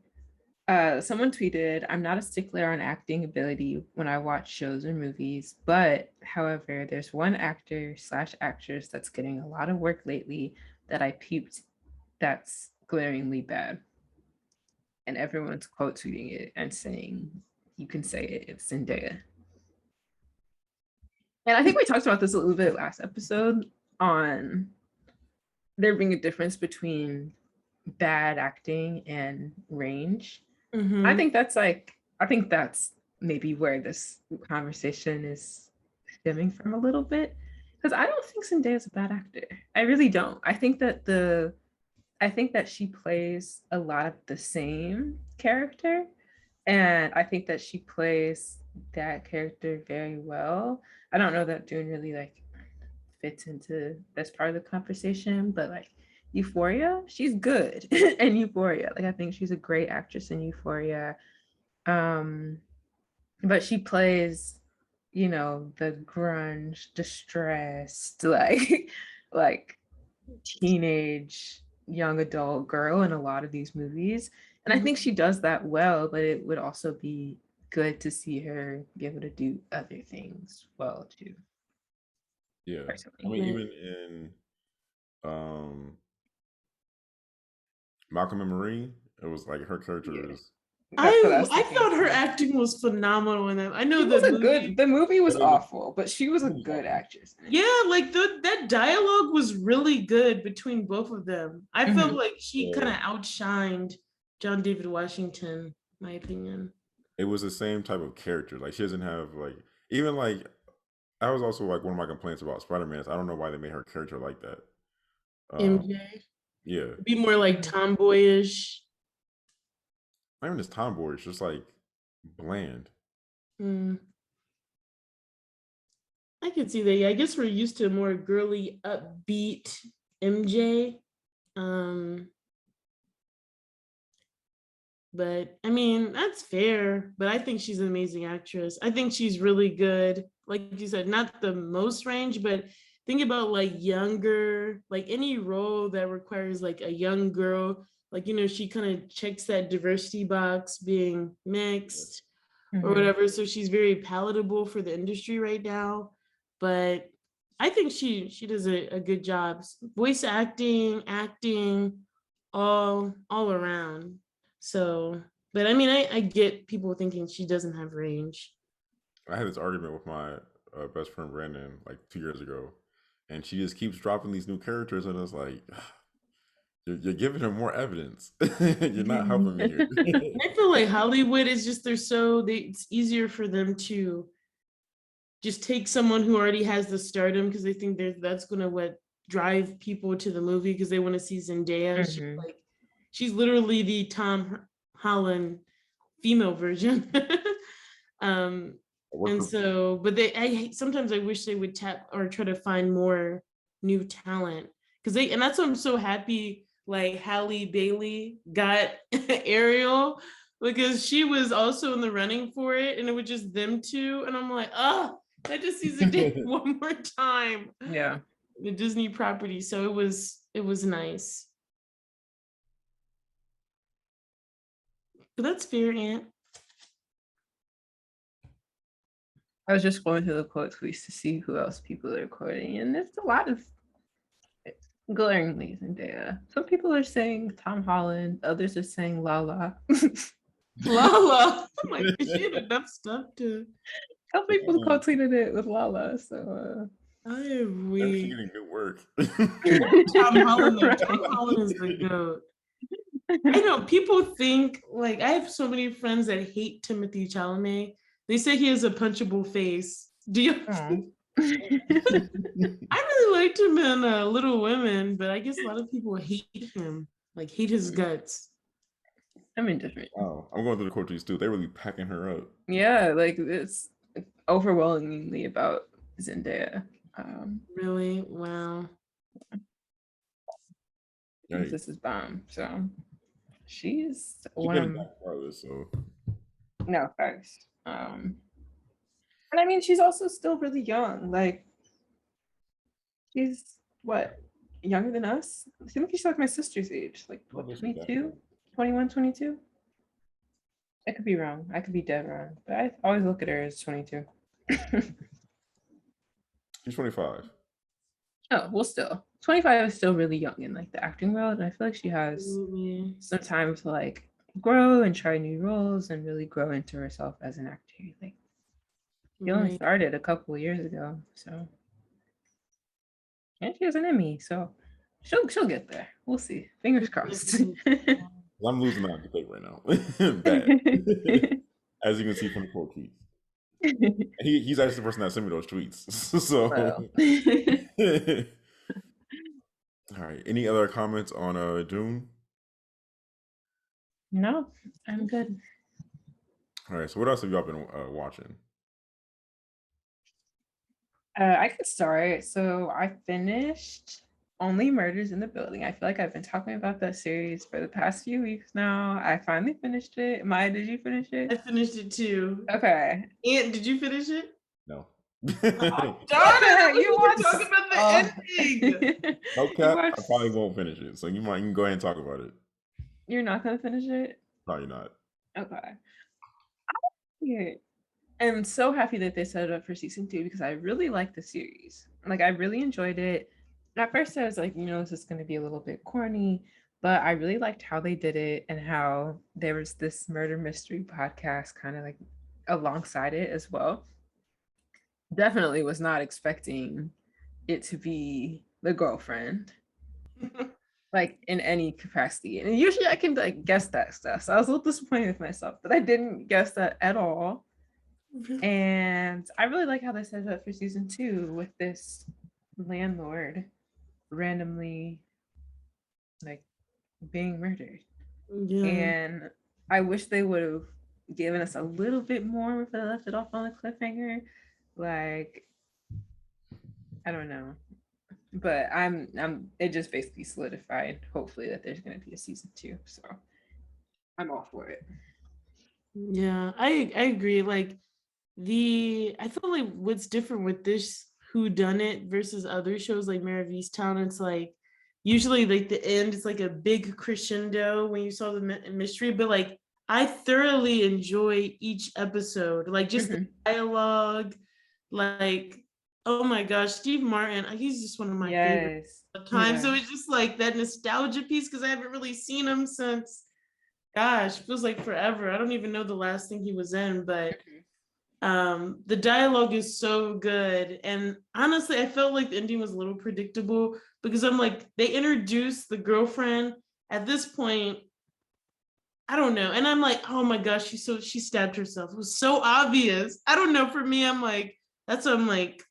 Speaker 1: someone tweeted, "I'm not a stickler on acting ability when I watch shows or movies, but however, there's one actor / actress that's getting a lot of work lately that I peeped that's glaringly bad." And everyone's quote tweeting it and saying, "You can say it, it's Zendaya." And I think we talked about this a little bit last episode on there being a difference between bad acting and range. I think that's maybe where this conversation is stemming from a little bit, because I don't think Zendaya is a bad actor. I really don't. I think that she plays a lot of the same character, and I think that she plays that character very well. I don't know that Dune really like fits into this part of the conversation, but like Euphoria, she's good in Euphoria. Like I think she's a great actress in Euphoria. But she plays, the grunge, distressed, like teenage young adult girl in a lot of these movies. And I think she does that well, but it would also be good to see her be able to do other things well too.
Speaker 3: Yeah,
Speaker 1: Personally.
Speaker 3: I mean, even in Malcolm and Marie, it was like her character is.
Speaker 2: I thought her acting was phenomenal in that. I know
Speaker 1: the movie was awful, but she was a good actress.
Speaker 2: Yeah, like that dialogue was really good between both of them. I felt like she kind of outshined John David Washington, my opinion.
Speaker 3: It was the same type of character. Like she doesn't have like even like that was also like one of my complaints about Spider-Man is I don't know why they made her character like that.
Speaker 2: MJ.
Speaker 3: Yeah.
Speaker 2: Be more like tomboyish.
Speaker 3: Not even just tomboy, it's just like bland.
Speaker 2: I could see that. Yeah, I guess we're used to a more girly, upbeat MJ. But I mean, that's fair. But I think she's an amazing actress. I think she's really good. Like you said, not the most range, but think about like younger, like any role that requires like a young girl. Like, she kind of checks that diversity box being mixed or whatever. So she's very palatable for the industry right now. But I think she does a good job. Voice acting, all around. So, but I mean, I get people thinking she doesn't have range.
Speaker 3: I had this argument with my best friend Brandon like 2 years ago, and she just keeps dropping these new characters, and it's like you're giving her more evidence. You're not helping me here.
Speaker 2: I feel like Hollywood is just it's easier for them to just take someone who already has the stardom because they think that's gonna drive people to the movie because they want to see Zendaya.
Speaker 1: Mhm.
Speaker 2: She's literally the Tom Holland female version. um,
Speaker 3: What
Speaker 2: and
Speaker 3: the-
Speaker 2: so, but sometimes I wish they would tap or try to find more new talent because and that's why I'm so happy. Like Halle Bailey got Ariel because she was also in the running for it, and it was just them two, and I'm like, oh, I just see Zendaya one more time.
Speaker 1: Yeah.
Speaker 2: The Disney property, so it was nice. But that's fair, Aunt.
Speaker 1: I was just going through the quote tweets to see who else people are quoting, and there's a lot of glaringly Zendaya. Some people are saying Tom Holland, others are saying Lala.
Speaker 2: Lala. I'm like, she had enough stuff to.
Speaker 1: Some people co-tweeted it with Lala, so
Speaker 2: I am
Speaker 3: Maybe she's
Speaker 2: weak.
Speaker 3: getting good work.
Speaker 2: Tom Holland, though.
Speaker 1: Right.
Speaker 2: Tom Holland is the goat. I know people think like I have so many friends that hate Timothy Chalamet. They say he has a punchable face. Do you?
Speaker 1: Oh.
Speaker 2: I really liked him in Little Women, but I guess a lot of people hate him, like hate his guts.
Speaker 1: I mean, different.
Speaker 3: Wow, I'm going through the quote tweets too. They're really packing her up.
Speaker 1: Yeah, like it's overwhelmingly about Zendaya.
Speaker 2: Really? Wow.
Speaker 3: Yikes.
Speaker 1: This is bomb. So she's
Speaker 3: She's
Speaker 1: one
Speaker 3: getting
Speaker 1: of
Speaker 3: back regardless, so
Speaker 1: no facts. And I mean, she's also still really young. Like, she's what, younger than us? I think she's like my sister's age, like what, 22, 21, 22? I could be wrong. I could be dead wrong, but I always look at her as 22.
Speaker 3: she's 25.
Speaker 1: Oh, well, still 25 is still really young in like the acting world. And I feel like she has
Speaker 2: Absolutely.
Speaker 1: some time to like grow and try new roles and really grow into herself as an actor. Like, she only
Speaker 2: Right.
Speaker 1: started a couple of years ago, so, and she has an Emmy, so she'll get there. We'll see. Fingers crossed.
Speaker 3: I'm losing that debate right now. Bad. As you can see from the quote tweets. He's actually the person that sent me those tweets. So
Speaker 1: Well.
Speaker 3: all right. Any other comments on Dune?
Speaker 1: No, I'm good.
Speaker 3: All right. So what else have y'all been watching?
Speaker 1: I could start. So I finished Only Murders in the Building. I feel like I've been talking about that series for the past few weeks now. I finally finished it. Maya, did you finish
Speaker 2: I
Speaker 1: it?
Speaker 2: finished it too.
Speaker 1: Okay.
Speaker 2: Aunt, did you finish it?
Speaker 3: No.
Speaker 2: Darn it!
Speaker 1: You
Speaker 2: We
Speaker 1: watched-
Speaker 2: were talking about the ending.
Speaker 3: No cap. I
Speaker 1: watched-
Speaker 3: probably won't finish it. So you can go ahead and talk about it.
Speaker 1: You're not gonna finish it?
Speaker 3: Probably not.
Speaker 1: Okay. Yeah. I'm so happy that they set it up for season 2 because I really like the series. Like, I really enjoyed it. At first, I was like, this is going to be a little bit corny, but I really liked how they did it and how there was this murder mystery podcast kind of like alongside it as well. Definitely was not expecting it to be the girlfriend, like in any capacity. And usually I can like guess that stuff. So I was a little disappointed with myself, but I didn't guess that at all. And I really like how they set it up for season 2 with this landlord randomly like being murdered.
Speaker 2: Yeah.
Speaker 1: And I wish they would have given us a little bit more if they left it off on a cliffhanger. Like, I don't know. But it just basically solidified, hopefully, that there's gonna be a season 2. So I'm all for it.
Speaker 2: Yeah, I agree. Like I feel like what's different with this Who Done It versus other shows like Mare of Easttown, it's like usually like the end is like a big crescendo when you saw the mystery, but like I thoroughly enjoy each episode, like just the dialogue, like oh my gosh, Steve Martin, he's just one of my favorites of time. So it's just like that nostalgia piece because I haven't really seen him since, gosh, feels like forever. I don't even know the last thing he was in, but the dialogue is so good. And honestly, I felt like the ending was a little predictable because I'm like, they introduced the girlfriend at this point. I don't know. And I'm like, oh my gosh, she stabbed herself. It was so obvious. I don't know. For me, I'm like, I'm like,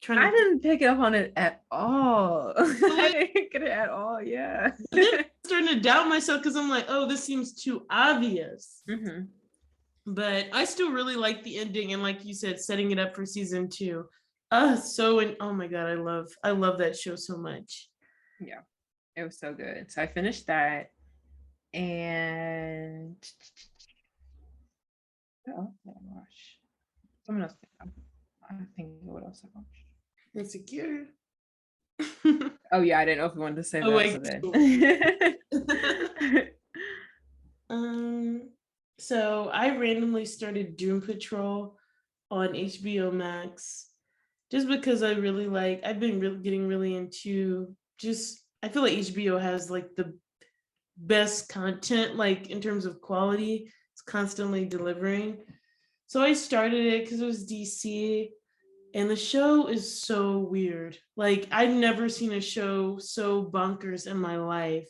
Speaker 2: trying
Speaker 1: I
Speaker 2: to.
Speaker 1: didn't pick up on it at all. I didn't get it at all. Yeah.
Speaker 2: Then I'm starting to doubt myself because I'm like, oh, this seems too obvious.
Speaker 1: Mm-hmm.
Speaker 2: But I still really like the ending, and like you said, setting it up for season 2. Oh my god, I love that show so much.
Speaker 1: Yeah, it was so good. So I finished that, and what else did I watch? Someone else. I think what else I watched.
Speaker 2: Insecure.
Speaker 1: Oh yeah, I didn't know if we wanted to say
Speaker 2: Oh
Speaker 1: that.
Speaker 2: wait.
Speaker 1: So then.
Speaker 2: um. So I randomly started Doom Patrol on HBO Max just because I really like. I've been really getting really into just. I feel like HBO has like the best content, like in terms of quality. It's constantly delivering. So I started it because it was DC, and the show is so weird. Like I've never seen a show so bonkers in my life.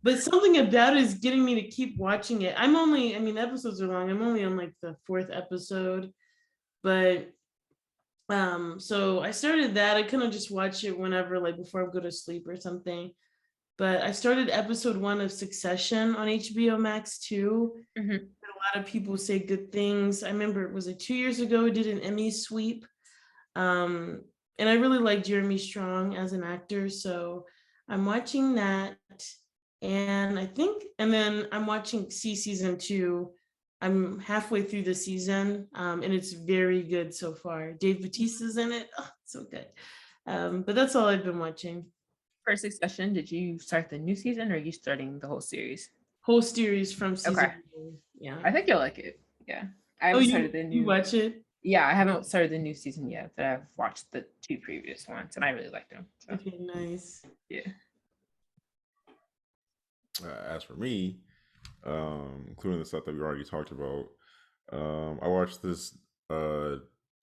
Speaker 2: But something about it is getting me to keep watching it. I mean, the episodes are long. I'm only on like the 4th episode, but so I started that. I couldn't just watch it whenever, like before I go to sleep or something. But I started episode 1 of Succession on HBO Max too.
Speaker 1: Mm-hmm.
Speaker 2: A lot of people say good things. I remember it was 2 years ago, it did an Emmy sweep. Um, and I really like Jeremy Strong as an actor. So I'm watching that. And then I'm watching season 2. I'm halfway through the season, and it's very good so far. Dave Bautista's in it. Oh, so good. But that's all I've been watching.
Speaker 1: For Succession, did you start the new season or are you starting the whole series?
Speaker 2: Whole series from season
Speaker 1: Okay.
Speaker 2: 1. Yeah.
Speaker 1: I think you'll like it. Yeah. I
Speaker 2: Oh,
Speaker 1: haven't started the
Speaker 2: you
Speaker 1: new.
Speaker 2: watch it?
Speaker 1: Yeah, I haven't started the new season yet, but I've watched the 2 previous ones and I really liked them. So
Speaker 2: Okay, nice.
Speaker 1: yeah.
Speaker 3: As for me, including the stuff that we already talked about, I watched this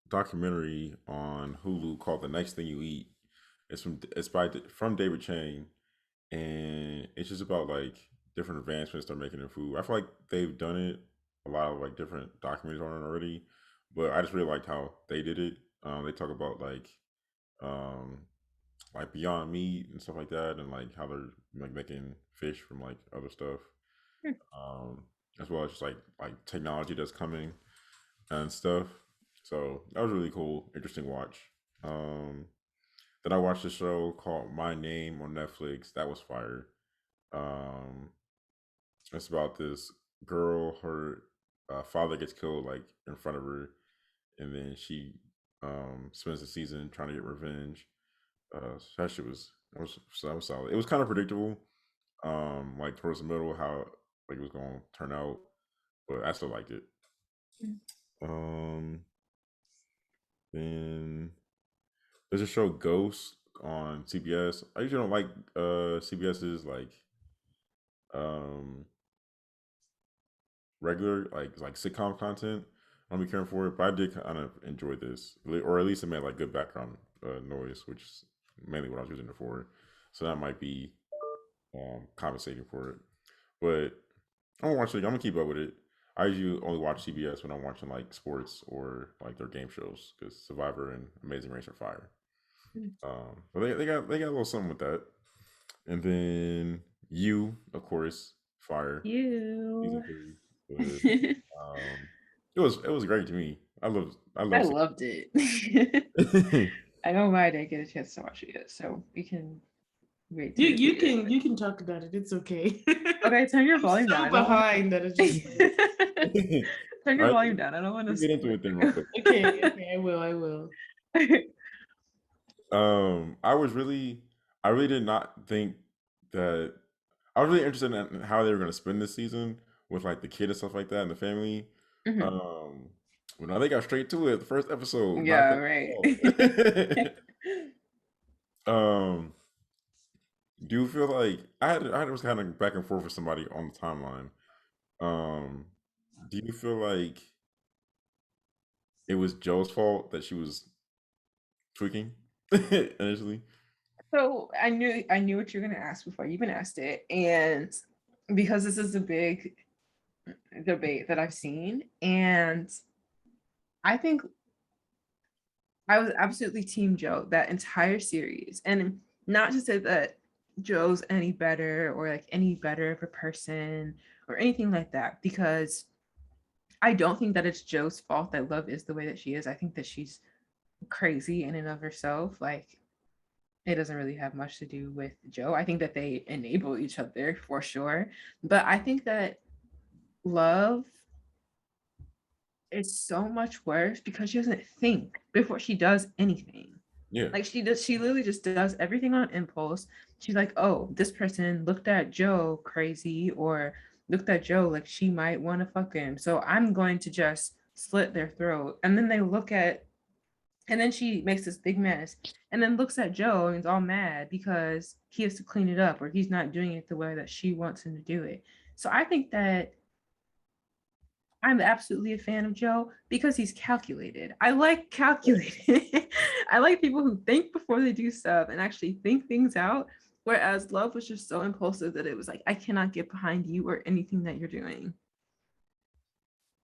Speaker 3: documentary on Hulu called "The Next Thing You Eat." From David Chang, and it's just about like different advancements they're making in food. I feel like they've done it a lot of like different documentaries on it already, but I just really liked how they did it. They talk about um, like Beyond Meat and stuff like that, and like how they're like making fish from like other stuff,
Speaker 1: Hmm.
Speaker 3: um, as well as just like technology that's coming and stuff. So that was really cool, interesting watch. Um, then I watched a show called My Name on Netflix. That was fire. Um, it's about this girl. Her father gets killed like in front of her, and then she spends the season trying to get revenge. So that shit was solid. It was kind of predictable, like towards the middle how like it was going to turn out, but I still liked it. Um, then there's a show Ghost on CBS. I usually don't like CBS's like um regular like sitcom content. I don't be caring for it, but I did kind of enjoy this, or at least it made like good background noise, which is mainly what I was using it for. So that might be compensating for it. But I'm gonna watch it. I'm gonna keep up with it. I usually only watch CBS when I'm watching like sports or like their game shows because Survivor and Amazing Race are fire. But they got a little something with that. And then you, of course, fire
Speaker 1: You.
Speaker 3: season 3. But, it was great to me. I
Speaker 1: I
Speaker 3: love
Speaker 1: loved it.
Speaker 3: seeing.
Speaker 1: I know I didn't get a chance to watch it yet, so we can wait to
Speaker 2: You
Speaker 1: review it.
Speaker 2: you can talk about it. It's okay.
Speaker 1: Okay, turn your volume
Speaker 2: so
Speaker 1: down. I don't
Speaker 2: behind that it's just
Speaker 1: turn your
Speaker 3: All right,
Speaker 1: volume down. I don't want
Speaker 3: we get into it then real
Speaker 1: to.
Speaker 3: quick.
Speaker 2: okay, I will.
Speaker 3: I really did not think that I was really interested in how they were going to spend this season with like the kid and stuff like that and the family.
Speaker 1: Mhm.
Speaker 3: Well, now they got straight to it. The first episode, knocked
Speaker 1: Yeah,
Speaker 3: it
Speaker 1: right.
Speaker 3: off. Do you feel like I was kind of back and forth with somebody on the timeline. Um, do you feel like it was Joe's fault that she was tweaking initially?
Speaker 1: So I knew what you were gonna ask before you even asked it, and because this is a big debate that I've seen, and I think I was absolutely Team Joe that entire series. And not to say that Joe's any better or like any better of a person or anything like that, because I don't think that it's Joe's fault that Love is the way that she is. I think that she's crazy in and of herself. Like, it doesn't really have much to do with Joe. I think that they enable each other for sure. But I think that Love is so much worse because she doesn't think before she does anything.
Speaker 3: Yeah.
Speaker 1: Like she literally just does everything on impulse. She's like, oh, this person looked at Joe crazy or looked at Joe like she might want to fuck him. So I'm going to just slit their throat. And then they look at, and then she makes this big mess and then looks at Joe and is all mad because he has to clean it up or he's not doing it the way that she wants him to do it. So I think that I'm absolutely a fan of Joe because he's calculated. I like calculated. I like people who think before they do stuff and actually think things out. Whereas Love was just so impulsive that it was like, I cannot get behind you or anything that you're doing.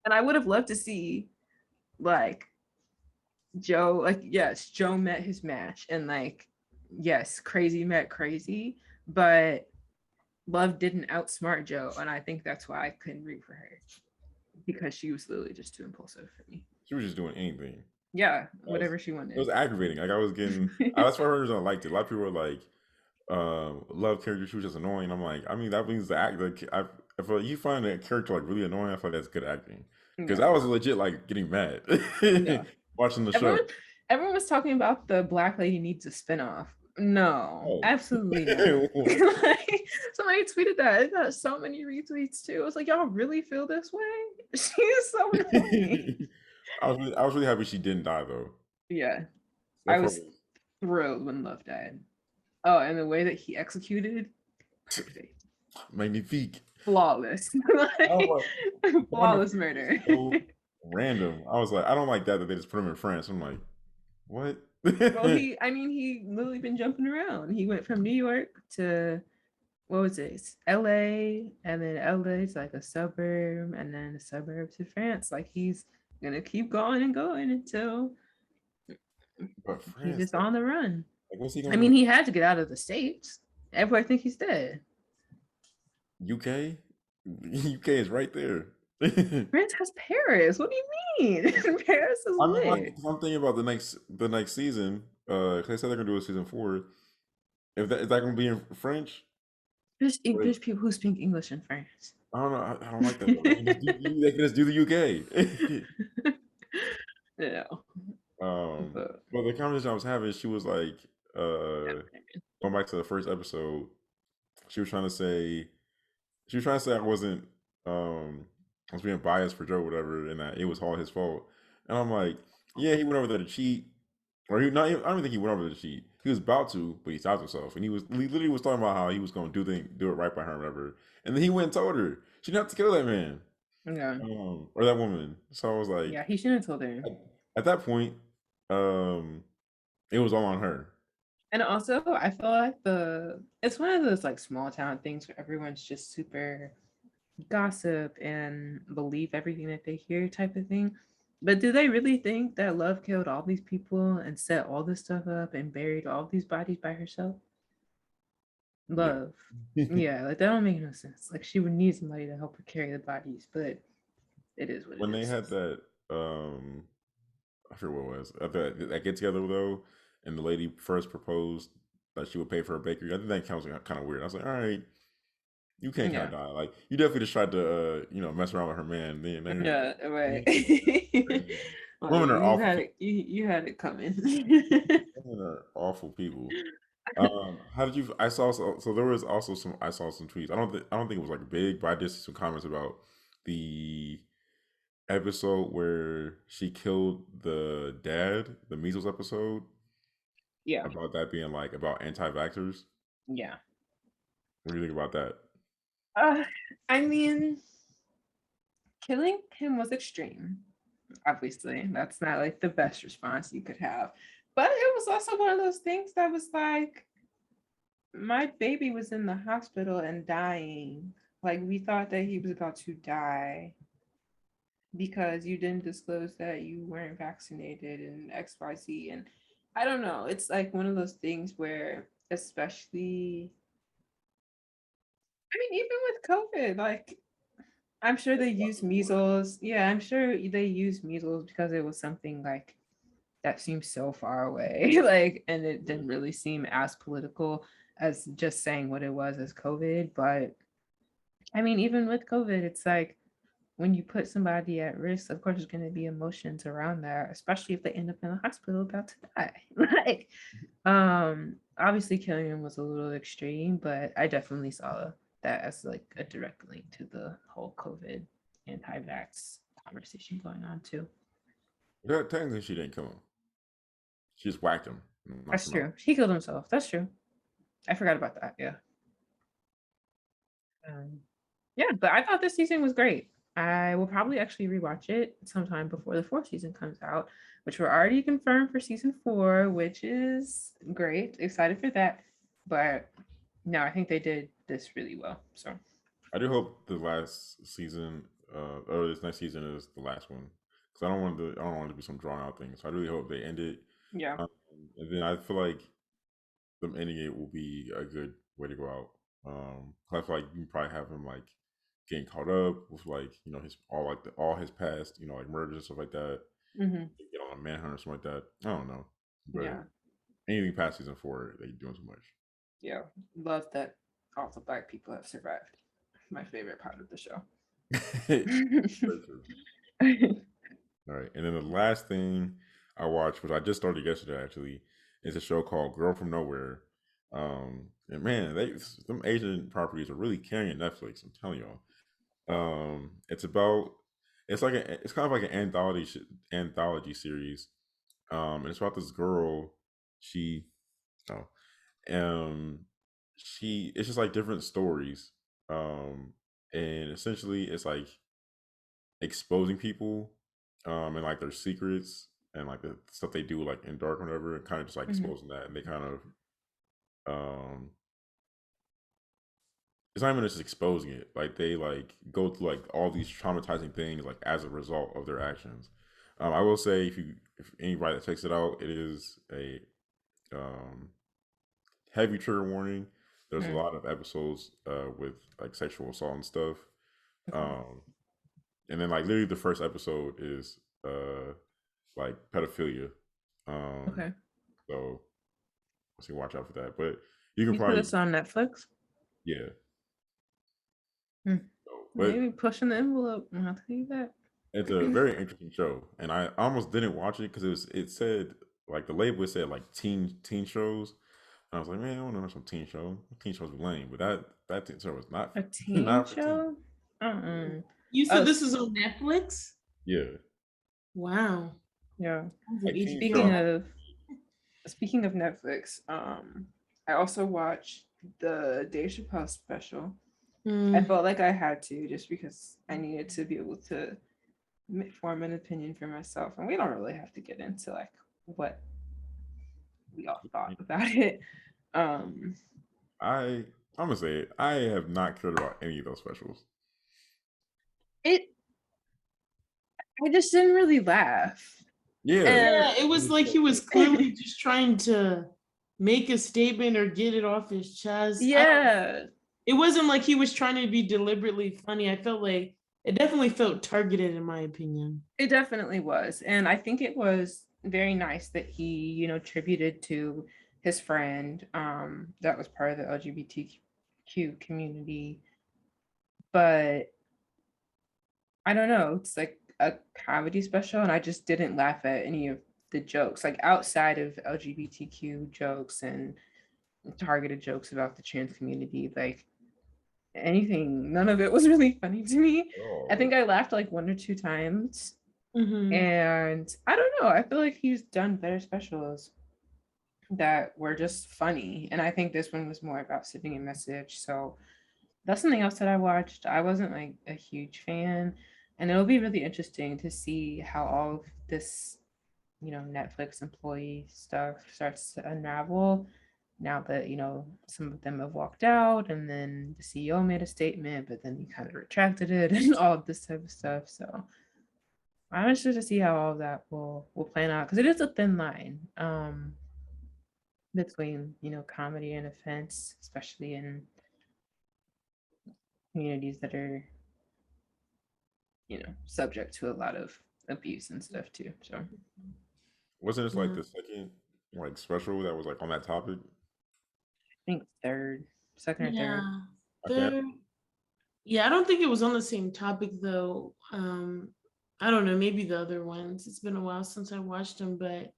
Speaker 1: And I would have loved to see like Joe, like, yes, Joe met his match and like, yes, crazy met crazy, but Love didn't outsmart Joe. And I think that's why I couldn't root for her because she was literally just too impulsive for me.
Speaker 3: She was just doing anything.
Speaker 1: Yeah,
Speaker 3: Was,
Speaker 1: whatever she
Speaker 3: it was
Speaker 1: wanted.
Speaker 3: aggravating. Like I was getting. That's why I liked it. A lot of people were like, love character. She was just annoying. I'm like, I mean, that means the act. Like, if you find a character like really annoying, I feel like that's good acting. Because
Speaker 1: Yeah,
Speaker 3: I was legit like getting mad
Speaker 1: yeah.
Speaker 3: watching the show.
Speaker 1: Everyone was talking about the Black Lady needs a spinoff. No,
Speaker 3: Oh.
Speaker 1: absolutely not. Like, somebody tweeted that. It got so many retweets too. I was like, y'all really feel this way? She is so annoying.
Speaker 3: I was really happy she didn't die though.
Speaker 1: Yeah, I
Speaker 3: That part
Speaker 1: was thrilled when Love died. Oh, and the way that he executed, perfect,
Speaker 3: magnifique.
Speaker 1: flawless,
Speaker 3: I was
Speaker 1: like,
Speaker 3: like, Wonder
Speaker 1: flawless murder.
Speaker 3: so random. I was like, I don't like that they just put him in France. I'm like, what?
Speaker 1: Well, he literally been jumping around. He went from New York to what was it? LA, and then LA is like a suburb, and then a suburb to France. Like he's gonna keep going and going until
Speaker 3: But
Speaker 1: he's
Speaker 3: France,
Speaker 1: just on the run.
Speaker 3: like, what's he
Speaker 1: I
Speaker 3: gonna
Speaker 1: mean,
Speaker 3: do?
Speaker 1: he had to get out of the States. Everybody think he's dead.
Speaker 3: UK? UK is right there.
Speaker 1: France has Paris. What do you mean? Paris is
Speaker 3: I mean, like,
Speaker 1: lit.
Speaker 3: 'cause I'm thinking about the next season. 'Cause they said they're gonna do a season 4. If that is that gonna be in French? Or
Speaker 1: There's people who speak English in France.
Speaker 3: I don't know. I don't like that though. They can just do the UK.
Speaker 1: Yeah,
Speaker 3: um,
Speaker 1: but
Speaker 3: but the conversation I was having, she was like,
Speaker 1: yeah.
Speaker 3: going back to the first episode, she was trying to say, she was trying to say um, I was being biased for Joe, or whatever, and that it was all his fault. And I'm like, yeah, he went over there to cheat, or he not. I don't even think he went over there to cheat. He was about to, but he stopped himself, and he literally was talking about how he was going to do it right by her, or whatever. And then he went and told her she didn't have to kill that man,
Speaker 1: Yeah,
Speaker 3: or that woman. So I was like,
Speaker 1: yeah. He shouldn't have told her.
Speaker 3: at, at that point, um, it was all on her.
Speaker 1: And also, I feel like it's one of those like small town things where everyone's just super gossip and believe everything that they hear type of thing. But do they really think that Love killed all these people and set all this stuff up and buried all these bodies by herself?
Speaker 3: Yeah.
Speaker 1: Love. Yeah, like that don't make no sense. Like she would need somebody to help her carry the bodies, but it is what it
Speaker 3: When they
Speaker 1: is.
Speaker 3: had that, I forget what it was. At that get together though, and the lady first proposed that she would pay for her bakery. I think that counts kind of weird. I was like, all right, you can't kind
Speaker 1: Yeah.
Speaker 3: of die. Like you definitely just tried to, mess around with her man. Then
Speaker 1: Yeah, right.
Speaker 3: crazy.
Speaker 1: Like,
Speaker 3: Women are
Speaker 1: you
Speaker 3: awful.
Speaker 1: had it you had it coming.
Speaker 3: Women are awful people. How did you? I saw so there was also some. I saw some tweets. I don't think it was like big, but I did see some comments about the episode where she killed the dad, the measles episode,
Speaker 1: Yeah,
Speaker 3: about that being like about anti-vaxxers.
Speaker 1: yeah.
Speaker 3: What do you think about that?
Speaker 1: Uh, I mean, killing him was extreme. Obviously, that's not like the best response you could have. But it was also one of those things that was like, my baby was in the hospital and dying. Like, we thought that he was about to die. because you didn't disclose that you weren't vaccinated and XYZ. And I don't know. It's like one of those things where, especially, I mean, even with COVID, like, I'm sure they used measles. Yeah, I'm sure they used measles because it was something like that seems so far away. Like, and it didn't really seem as political as just saying what it was as COVID. But I mean, even with COVID, it's like when you put somebody at risk, of course, there's going to be emotions around that, especially if they end up in the hospital about to die. Like, obviously, killing him was a little extreme, but I definitely saw that as like a direct link to the whole COVID anti-vax conversation going on too.
Speaker 3: Technically, she didn't kill him. She just whacked him, and knocked
Speaker 1: That's
Speaker 3: him out.
Speaker 1: true. He killed himself. That's true. I forgot about that. Yeah. Um, yeah, but I thought this season was great. I will probably actually rewatch it sometime before the fourth season comes out, which we're already confirmed for season 4, which is great. Excited for that. But no, I think they did this really well. So
Speaker 3: I do hope the last season, or this next season, is the last one, because I don't want it to be some drawn out thing. So I really hope they end it,
Speaker 1: yeah.
Speaker 3: um, and then I feel like them ending it will be a good way to go out. I feel like you can probably have him like getting caught up with like his all his past like murders and stuff like that.
Speaker 1: Hmm.
Speaker 3: Get on a manhunt or something like that. I don't know, but
Speaker 1: Yeah.
Speaker 3: anything past season 4, they doing too much.
Speaker 1: Yeah. Love that all the black people have survived. My favorite part of the show.
Speaker 3: Very true. All right, and then the last thing I watched, which I just started yesterday actually, is a show called Girl from Nowhere. And man, them Asian properties are really carrying Netflix. I'm telling y'all. It's about it's kind of like an anthology series. And it's about this girl. She oh um she it's just like different stories. And essentially it's like exposing people, and like their secrets and like the stuff they do like in dark or whatever, and kind of just like
Speaker 1: Hmm.
Speaker 3: exposing that, and they kind of um it's not even just exposing it, like they like go through like all these traumatizing things like as a result of their actions. I will say, if anybody that checks it out, it is a um heavy trigger warning. There's a
Speaker 1: Mm,
Speaker 3: lot of episodes with like sexual assault and stuff.
Speaker 1: okay.
Speaker 3: um and then like literally the first episode is like pedophilia. Um,
Speaker 1: Okay.
Speaker 3: so watch out for that. But you can
Speaker 1: You said
Speaker 3: probably
Speaker 1: it's on Netflix?
Speaker 3: yeah.
Speaker 1: Hmm.
Speaker 3: So, but
Speaker 1: Maybe pushing the envelope. I'll tell you that.
Speaker 3: it's a very interesting show, and I almost didn't watch it because it said like the label said like teen shows. And I was like, man, I want to know some teen show. Teen shows are lame, but that teen show was not
Speaker 1: A teen
Speaker 3: not for teen.
Speaker 1: show? Uh-uh.
Speaker 2: You
Speaker 1: Oh,
Speaker 2: said this is on Netflix?
Speaker 3: Yeah,
Speaker 2: Wow.
Speaker 1: yeah.
Speaker 2: Sounds like
Speaker 3: like teen
Speaker 2: HBO.
Speaker 3: show.
Speaker 1: Speaking of Netflix, I also watched the Dave Chappelle special. I
Speaker 2: Mm.
Speaker 1: felt like I had to just because I needed to be able to form an opinion for myself, and we don't really have to get into like what we all thought about it. Um,
Speaker 3: I I'm gonna say it. I have not cared about any of those specials.
Speaker 1: it I just didn't really laugh,
Speaker 3: Yeah,
Speaker 1: and
Speaker 2: Yeah, it was like he was clearly just trying to make a statement or get it off his chest.
Speaker 1: yeah,
Speaker 2: It wasn't like he was trying to be deliberately funny. I felt like it definitely felt targeted, in my opinion.
Speaker 1: it definitely was. And I think it was very nice that he, tributed to his friend that was part of the LGBTQ community. But I don't know, it's like a comedy special, and I just didn't laugh at any of the jokes, like outside of LGBTQ jokes and targeted jokes about the trans community. Like anything, none of it was really funny to me. I
Speaker 3: oh,
Speaker 1: think I laughed like 1 or 2 times.
Speaker 2: Mm-hmm.
Speaker 1: And I don't know, I feel like he's done better specials that were just funny. And I think this one was more about sending a message. So that's something else that I watched. I wasn't like a huge fan. And it'll be really interesting to see how all of this, Netflix employee stuff starts to unravel now that, some of them have walked out and then the CEO made a statement, but then he kind of retracted it and all of this type of stuff. So I'm interested to see how all of that will plan out because it is a thin line between comedy and offense, especially in communities that are subject to a lot of abuse and stuff too. So I
Speaker 3: Wasn't this like
Speaker 2: Yeah.
Speaker 3: the second like special that was like on that topic?
Speaker 1: think second or third.
Speaker 2: Yeah.
Speaker 3: I can't.
Speaker 2: There. Yeah, I don't think it was on the same topic though. I don't know, maybe the other ones. It's been a while since I watched them, but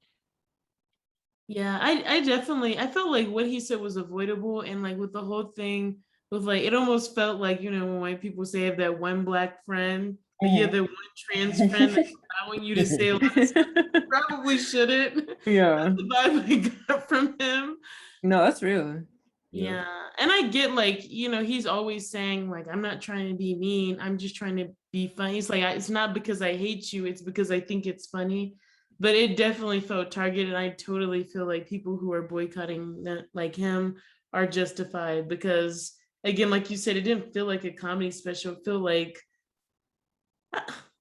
Speaker 2: yeah, I definitely I felt like what he said was avoidable, and like with the whole thing with like it almost felt like, when white people say I have that one black friend, but you have
Speaker 1: Mhm.
Speaker 2: that one trans friend that's allowing you to say a lot of stuff you probably shouldn't.
Speaker 1: Yeah.
Speaker 2: That's the vibe I got from him.
Speaker 1: No, that's real.
Speaker 3: Yeah.
Speaker 2: Yeah. And I get like, he's always saying like I'm not trying to be mean. I'm just trying to be funny. It's like it's not because I hate you, it's because I think it's funny. But it definitely felt targeted. I totally feel like people who are boycotting like him are justified because again, like you said, it didn't feel like a comedy special. It felt like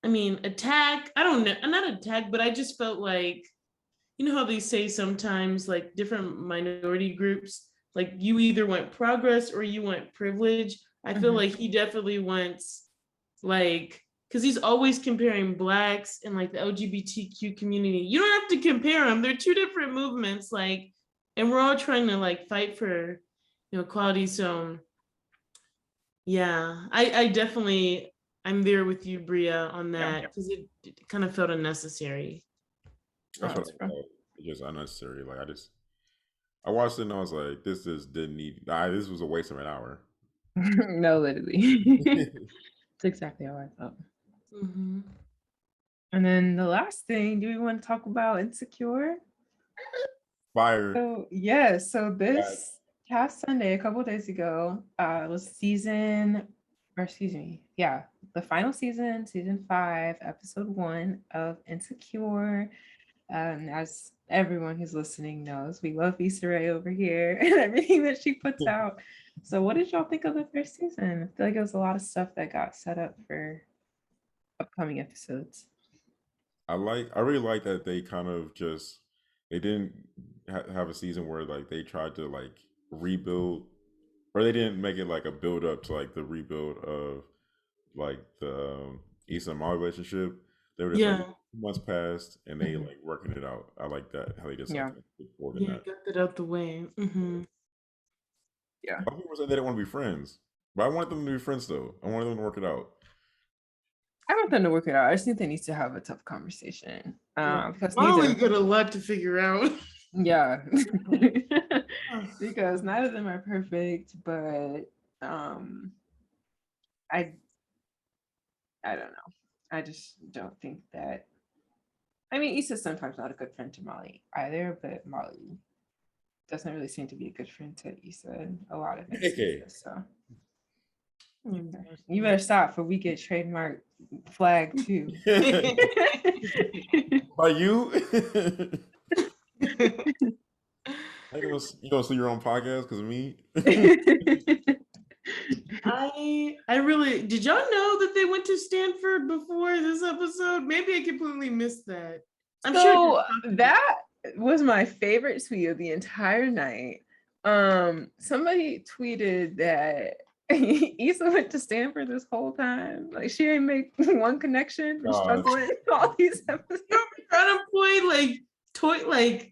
Speaker 2: I mean, attack. I don't know, not attack, but I just felt like how they say sometimes like different minority groups like you either want progress or you want privilege. I feel
Speaker 1: Mhm.
Speaker 2: like he definitely wants like because he's always comparing blacks and like the LGBTQ community. You don't have to compare them, they're two different movements, like, and we're all trying to like fight for equality. So yeah, I definitely, I'm there with you, Bria, on
Speaker 1: Yeah.
Speaker 2: that because it kind of felt unnecessary.
Speaker 1: Oh,
Speaker 3: That's what I
Speaker 1: that's real.
Speaker 3: thought. It's just unnecessary. Like I watched it and I was like, this just didn't need. This was a waste of an hour.
Speaker 1: No, literally. It's exactly how I felt.
Speaker 2: Hmm.
Speaker 1: And then the last thing, do we want to talk about Insecure?
Speaker 3: Fire.
Speaker 1: So yes, so
Speaker 3: Back.
Speaker 1: this past Sunday, a couple of days ago, was the final season 5, episode 1 of Insecure. As everyone who's listening knows, we love Issa Rae over here and everything that she puts out. So what did y'all think of the first season? I feel like it was a lot of stuff that got set up for upcoming episodes.
Speaker 3: I really like that they kind of just they didn't have a season where like they tried to like rebuild, or they didn't make it like a build up to like the rebuild of like the Issa and Ma relationship. They were just like
Speaker 2: Yeah.
Speaker 3: 2 months passed and they
Speaker 1: Mhm.
Speaker 3: like working it out. I like that how they just like
Speaker 1: Yeah,
Speaker 3: look forward in
Speaker 2: Yeah,
Speaker 3: that.
Speaker 2: got that out the way. Hmm.
Speaker 1: yeah.
Speaker 3: A lot of people said they didn't want to be friends, but I wanted them to be friends though. I wanted them to work it out.
Speaker 1: I want them to work it out. I just think they need to have a tough conversation.
Speaker 2: Yeah.
Speaker 1: Because
Speaker 2: Molly
Speaker 1: neither,
Speaker 2: got a lot to figure out.
Speaker 1: yeah, because neither of them are perfect, but um, I I don't know. I just don't think that. I mean, Issa's sometimes not a good friend to Molly either, but Molly doesn't really seem to be a good friend to Issa in a lot of
Speaker 3: Okay.
Speaker 1: instances. So you better stop, for we get trademark flag too.
Speaker 3: By you? You gonna see your own podcast because of me?
Speaker 2: I really, did y'all know that they went to Stanford before this episode? Maybe I completely missed that. I'm sure they
Speaker 1: So
Speaker 2: talked about it.
Speaker 1: that was my favorite tweet of the entire night. Somebody tweeted that Issa went to Stanford this whole time. Like she didn't make one connection, been
Speaker 3: God.
Speaker 1: struggling all these episodes.
Speaker 2: Unemployed, like like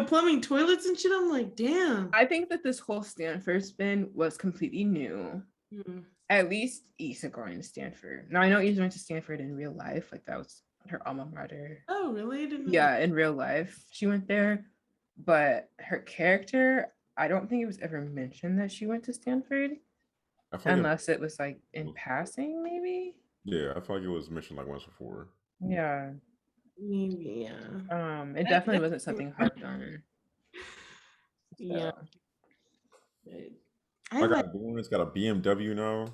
Speaker 2: plumbing toilets and shit. I'm like, damn.
Speaker 1: I think that this whole Stanford spin was completely new.
Speaker 2: Hmm.
Speaker 1: At least Issa going to Stanford. Now I know Issa went to Stanford in real life, like that was her alma mater.
Speaker 2: Oh, really? I didn't know that.
Speaker 1: Yeah, in real life, she went there, but her character, I don't think it was ever mentioned that she went to Stanford,
Speaker 3: I feel like
Speaker 1: unless it was like in passing, maybe.
Speaker 3: I feel like it was mentioned like once before.
Speaker 1: Yeah.
Speaker 2: Maybe, yeah.
Speaker 1: It definitely wasn't something harped on.
Speaker 2: Yeah.
Speaker 1: So
Speaker 2: I
Speaker 3: My guy
Speaker 2: like
Speaker 3: Born's got a BMW now.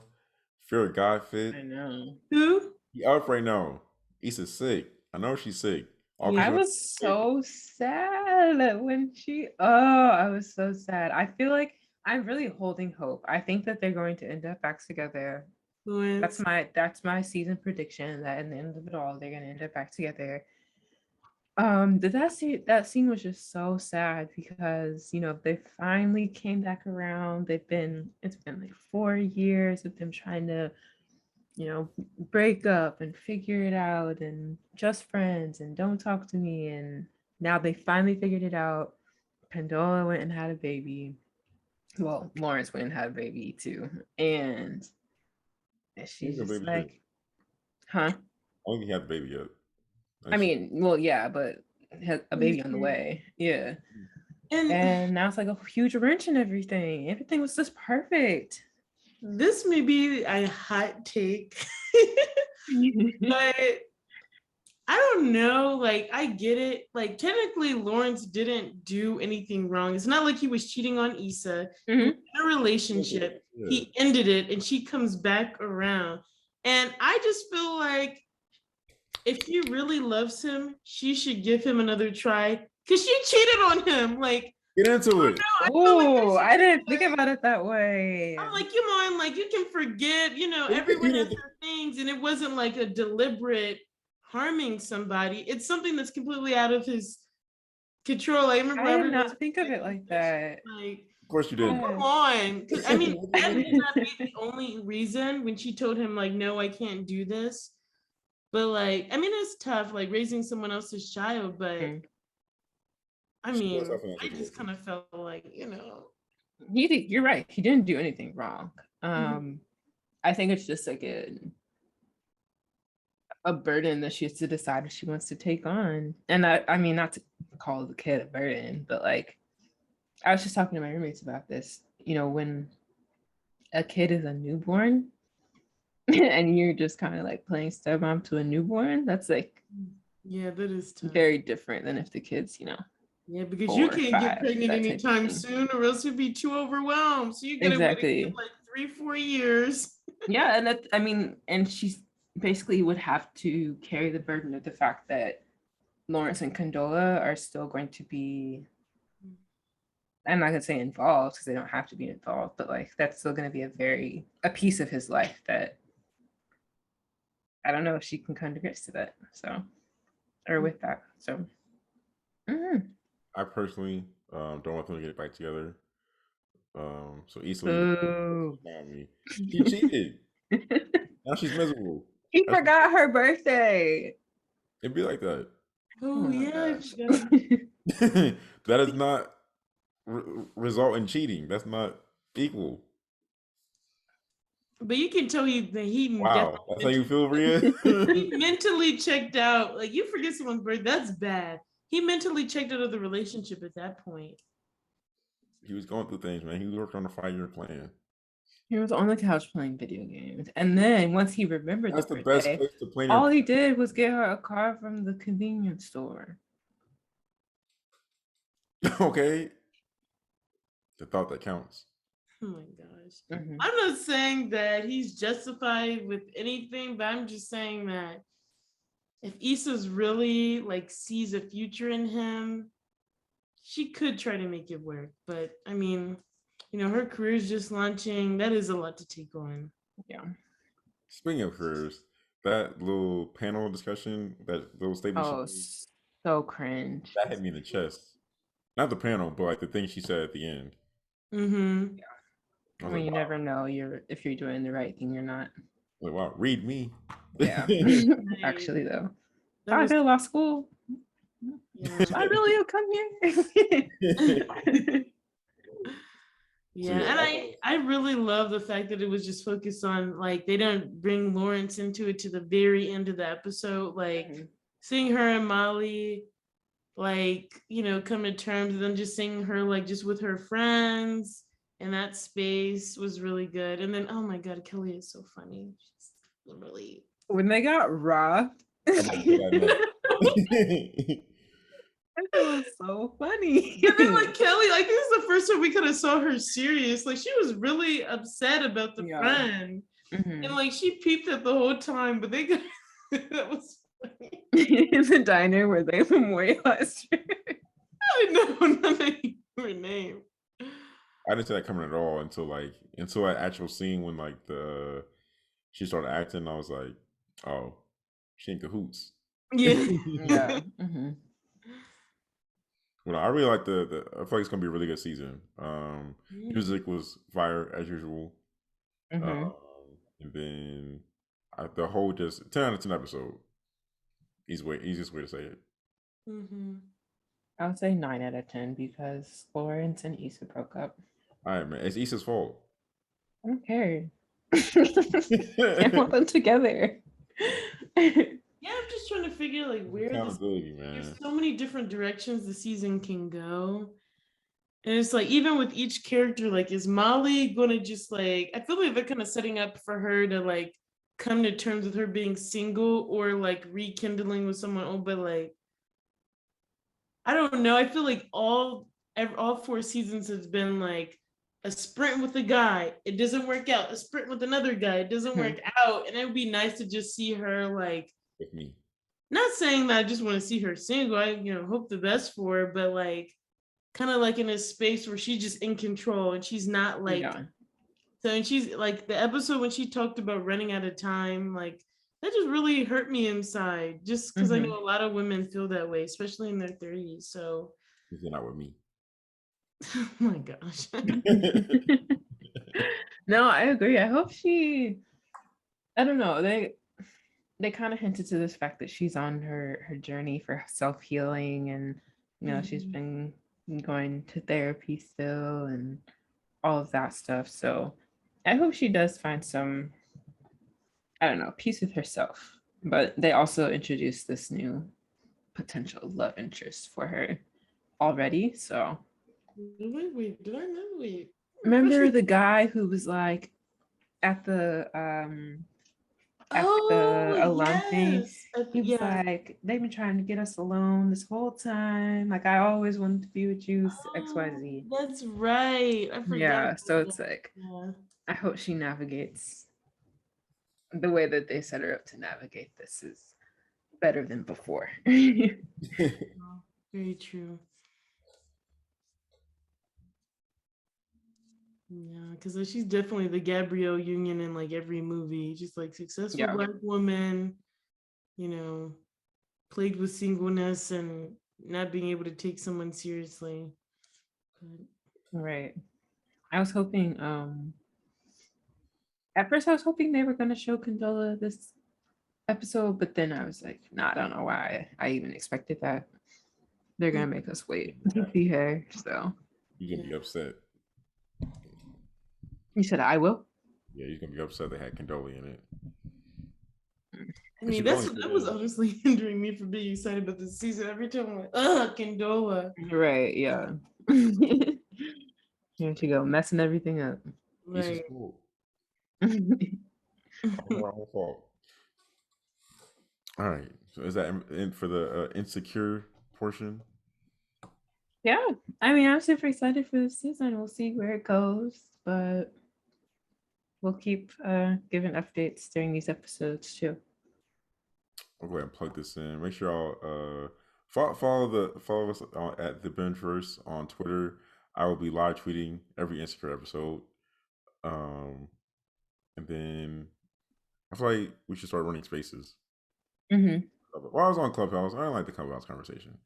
Speaker 3: Fear of God fit.
Speaker 1: I know.
Speaker 2: who?
Speaker 3: He up right now. Issa's sick. I know she's sick. All
Speaker 2: Yeah.
Speaker 3: because
Speaker 1: I
Speaker 3: she went
Speaker 1: was
Speaker 3: sick.
Speaker 1: so sad when I was so sad. I feel like I'm really holding hope. I think that they're going to end up back together.
Speaker 2: Influence.
Speaker 1: That's my season prediction that in the end of it all they're gonna end up back together. That scene was just so sad because they finally came back around. It's been like 4 years of them trying to break up and figure it out and just friends and don't talk to me, and now they finally figured it out. Pandola went and had a baby. Well, Lawrence went and had a baby too, and
Speaker 3: He's
Speaker 1: she's
Speaker 3: a
Speaker 1: just
Speaker 3: baby shit.
Speaker 1: like, huh?
Speaker 3: I don't think he had the baby yet.
Speaker 1: I mean, well, yeah, but has a baby on the
Speaker 2: Mhm.
Speaker 1: way. Yeah.
Speaker 2: And
Speaker 1: And now it's like a huge wrench in everything. Everything was just perfect.
Speaker 2: this may be a hot take, but I don't know. Like, I get it. Like, technically, Lawrence didn't do anything wrong. It's not like he was cheating on Issa. He was in a relationship.
Speaker 3: Yeah.
Speaker 2: He ended it, and she comes back around. And I just feel like if she really loves him, she should give him another try because she cheated on him. Like,
Speaker 3: Get into it.
Speaker 2: no, I feel like
Speaker 1: Oh, I didn't think about it that way.
Speaker 2: I'm like, come on, like you can forget, everyone has their things, and it wasn't like a deliberate harming somebody. It's something that's completely out of his control. I remember
Speaker 1: I did
Speaker 2: everyone was
Speaker 1: not think of it like that.
Speaker 2: like,
Speaker 3: Of course you didn't.
Speaker 2: come on. I mean, that may not be the only reason when she told him, like, no, I can't do this. But like, I mean, it's tough, like raising someone else's child, but I
Speaker 3: She was
Speaker 2: mean,
Speaker 3: tough in that
Speaker 2: I just
Speaker 3: situation.
Speaker 2: kind of felt like,
Speaker 1: You're right. He didn't do anything wrong.
Speaker 2: Mhm.
Speaker 1: I think it's just like a burden that she has to decide if she wants to take on. And I mean, not to call the kid a burden, but like I was just talking to my roommates about this. When a kid is a newborn and you're just kind of like playing stepmom to a newborn, that's like
Speaker 2: Yeah, that is tough.
Speaker 1: very different than if the kid's,
Speaker 2: Yeah, because
Speaker 1: 4
Speaker 2: you
Speaker 1: or
Speaker 2: can't get
Speaker 1: 5,
Speaker 2: pregnant
Speaker 1: that type of
Speaker 2: anytime
Speaker 1: thing.
Speaker 2: soon, or else you'd be too overwhelmed. So you gotta wait
Speaker 1: Exactly.
Speaker 2: like 3-4 years.
Speaker 1: Yeah, and I mean, and she's basically would have to carry the burden of the fact that Lawrence and Condola are still going to be, I'm not gonna say involved because they don't have to be involved, but like that's still gonna be a piece of his life that I don't know if she can come to grips to that. So, or with that. So,
Speaker 3: I personally don't want them to get back together. So easily
Speaker 1: boo.
Speaker 3: me. She cheated. Now she's miserable.
Speaker 1: He
Speaker 3: That's,
Speaker 1: forgot her birthday.
Speaker 3: it'd be like that.
Speaker 1: Oh
Speaker 2: Oh
Speaker 1: my
Speaker 2: yeah, I
Speaker 1: gosh.
Speaker 2: forgot.
Speaker 3: That does not result in cheating. That's not equal.
Speaker 2: But you can tell that he
Speaker 3: Wow, that's how you
Speaker 2: definitely
Speaker 3: feel, Ria.
Speaker 2: he mentally checked out. Like you forget someone's birthday, that's bad. He mentally checked out of the relationship at that point.
Speaker 3: He was going through things, man. He was working on a 5-year plan.
Speaker 1: He was on the couch playing video games. And then once he remembered the
Speaker 3: That's the best
Speaker 1: birthday,
Speaker 3: place to plan your.
Speaker 1: all he did was get her a car from the convenience store.
Speaker 3: Okay, the thought that counts.
Speaker 2: Oh my gosh.
Speaker 1: Mhm.
Speaker 2: I'm not saying that he's justified with anything, but I'm just saying that if Issa's really like sees a future in him, she could try to make it work. But I mean, her career's just launching. That is a lot to take on.
Speaker 1: Yeah.
Speaker 3: Speaking of careers, that little panel discussion, that little statement she
Speaker 1: Oh,
Speaker 3: made,
Speaker 1: so cringe.
Speaker 3: that hit me in the chest. Not the panel, but like the thing she said at the end.
Speaker 2: Mm-hmm.
Speaker 3: I
Speaker 1: I
Speaker 3: was
Speaker 1: mean,
Speaker 3: like,
Speaker 1: you
Speaker 3: wow.
Speaker 1: never know if you're doing the right thing or not.
Speaker 3: Like, wow, read me.
Speaker 1: Yeah. Actually, though,
Speaker 2: That
Speaker 1: I
Speaker 2: was,
Speaker 1: go to law school.
Speaker 2: yeah.
Speaker 1: I really have come here.
Speaker 2: Yeah,
Speaker 3: yeah,
Speaker 2: and I really love the fact that it was just focused on like they don't bring Lawrence into it to the very end of the episode, like
Speaker 1: Mhm.
Speaker 2: seeing her and Molly like come to terms, and then just seeing her like just with her friends in that space was really good. And then oh my god, Kelly is so funny. She's literally
Speaker 1: When they got robbed,
Speaker 3: I'm about to get that next.
Speaker 1: it was so funny.
Speaker 2: and then like Kelly, like this is the first time we kind of saw her serious. Like she was really upset about the
Speaker 1: Yeah.
Speaker 2: friend.
Speaker 1: Mhm.
Speaker 2: And like she peeped it the whole time, but they got that was funny.
Speaker 1: In the diner where they memorialized her.
Speaker 2: I know nothing her name.
Speaker 3: I didn't see that coming at all until an actual scene when like she started acting. I was like, oh, she in cahoots.
Speaker 2: Yeah.
Speaker 1: Yeah. Hmm.
Speaker 3: Well, I really like the. I feel like it's gonna be a really good season.
Speaker 2: Mm.
Speaker 3: Music was fire as usual.
Speaker 1: Hmm.
Speaker 3: And then the whole just 10 out of 10 episode. Easiest way to say it.
Speaker 2: Mhm.
Speaker 1: I would say 9 out of 10 because Florence and Issa broke up.
Speaker 3: All right, man. It's Issa's fault.
Speaker 1: I don't care. I want them together.
Speaker 2: Yeah, I'm just trying to figure like where this.
Speaker 3: Accountability,
Speaker 2: There's
Speaker 3: man.
Speaker 2: so many different directions the season can go. And it's like even with each character, like is Molly gonna just like I feel like they're kind of setting up for her to like come to terms with her being single or like rekindling with someone old, but like I don't know. I feel like all 4 seasons has been like a sprint with a guy. It doesn't work out. A sprint with another guy. It doesn't work out. And it would be nice to just see her like
Speaker 3: With me.
Speaker 2: not saying that I just want to see her single. I hope the best for her, but like kind of like in a space where she's just in control and she's not like
Speaker 1: Yeah.
Speaker 2: so. And she's like the episode when she talked about running out of time, like that just really hurt me inside. Just because I
Speaker 1: Hmm.
Speaker 2: know a lot of women feel that way, especially in their 30s. So,
Speaker 3: You're not with me.
Speaker 2: oh my gosh.
Speaker 1: No, I agree. I hope she. I don't know. They kind of hinted to this fact that she's on her journey for self healing, and she's
Speaker 2: Mhm.
Speaker 1: been going to therapy still and all of that stuff. So I hope she does find some, I don't know, peace with herself. But they also introduced this new potential love interest for her already. So
Speaker 2: Wait, did I know? Wait. Refresh
Speaker 1: remember
Speaker 2: me.
Speaker 1: the guy who was like at the
Speaker 2: Oh,
Speaker 1: alum thing?
Speaker 2: yes.
Speaker 1: He was
Speaker 2: Yeah.
Speaker 1: like, they've been trying to get us alone this whole time. Like I always wanted to be with you,
Speaker 2: Oh,
Speaker 1: XYZ.
Speaker 2: that's right. I forgot
Speaker 1: Yeah. So
Speaker 2: about
Speaker 1: it's
Speaker 2: that.
Speaker 1: like
Speaker 2: Yeah.
Speaker 1: I hope she navigates the way that they set her up to navigate this is better than before.
Speaker 2: Oh, very true. Yeah, because she's definitely the Gabrielle Union in like every movie. Just like successful
Speaker 1: Yeah.
Speaker 2: Black woman, you know, plagued with singleness and not being able to take someone seriously. But
Speaker 1: Right. I was hoping at first I was hoping they were gonna show Condola this episode, but then I was like, nah, I don't know why I even expected that. They're gonna make us wait to see her. So
Speaker 3: You're gonna be upset.
Speaker 1: you said I will.
Speaker 3: Yeah, you're gonna be upset they had Condoli in it.
Speaker 2: I
Speaker 3: And she
Speaker 2: mean,
Speaker 3: was only
Speaker 2: that was
Speaker 3: good.
Speaker 2: honestly hindering me from being excited about this season. Every time I'm like, ugh, Condola.
Speaker 1: Right, yeah. Here she go, messing everything up.
Speaker 3: Issa's
Speaker 2: Right.
Speaker 3: cool. All our own fault. All right. So is that in for the insecure portion?
Speaker 1: Yeah, I mean, I'm super excited for this season. We'll see where it goes, but we'll keep giving updates during these episodes too.
Speaker 3: I'll go ahead and plug this in. Make sure y'all follow us at the Benchverse on Twitter. I will be live tweeting every insecure episode. Um, and then I feel like we should start running spaces.
Speaker 1: Mm-hmm.
Speaker 3: While I was on Clubhouse, I didn't like the Clubhouse conversation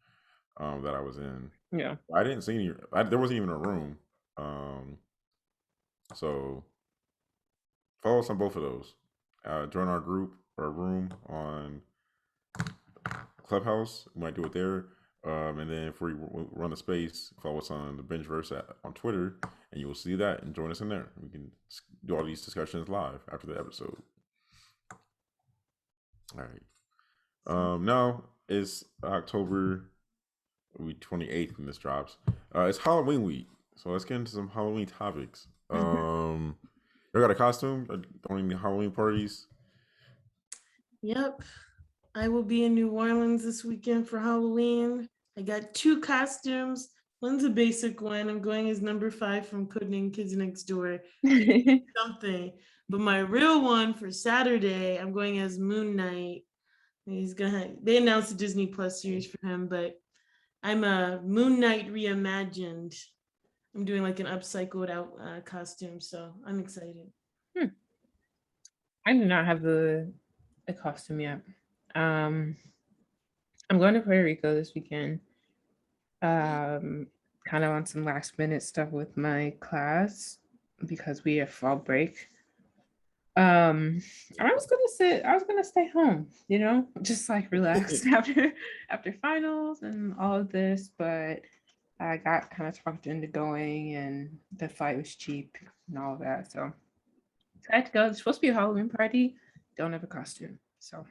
Speaker 3: that I was in.
Speaker 1: Yeah.
Speaker 3: I didn't see any. There wasn't even a room. Um, so follow us on both of those. Join our group or room on Clubhouse. We might do it there. And then if we run the space, follow us on the Benchverse on Twitter, and you will see that and join us in there. We can do all these discussions live after the episode. All right. Now it's October 28th when this drops. It's Halloween week, so let's get into some Halloween topics. You got a costume? Going to Halloween parties?
Speaker 2: Yep. I will be in New Orleans this weekend for Halloween. I got 2 costumes. One's a basic one. I'm going as number 5 from Codename Kids Next Door. Something. But my real one for Saturday, I'm going as Moon Knight. They announced a Disney Plus series for him, but I'm a Moon Knight reimagined. I'm doing like an upcycled out costume, so I'm excited.
Speaker 1: I do not have the costume yet. Um, I'm going to Puerto Rico this weekend. Um, Kind of on some last minute stuff with my class because we have fall break. Um, I was gonna stay home, just like relax after finals and all of this, but I got kind of talked into going and the flight was cheap and all of that. So I had to go. It's supposed to be a Halloween party. Don't have a costume. So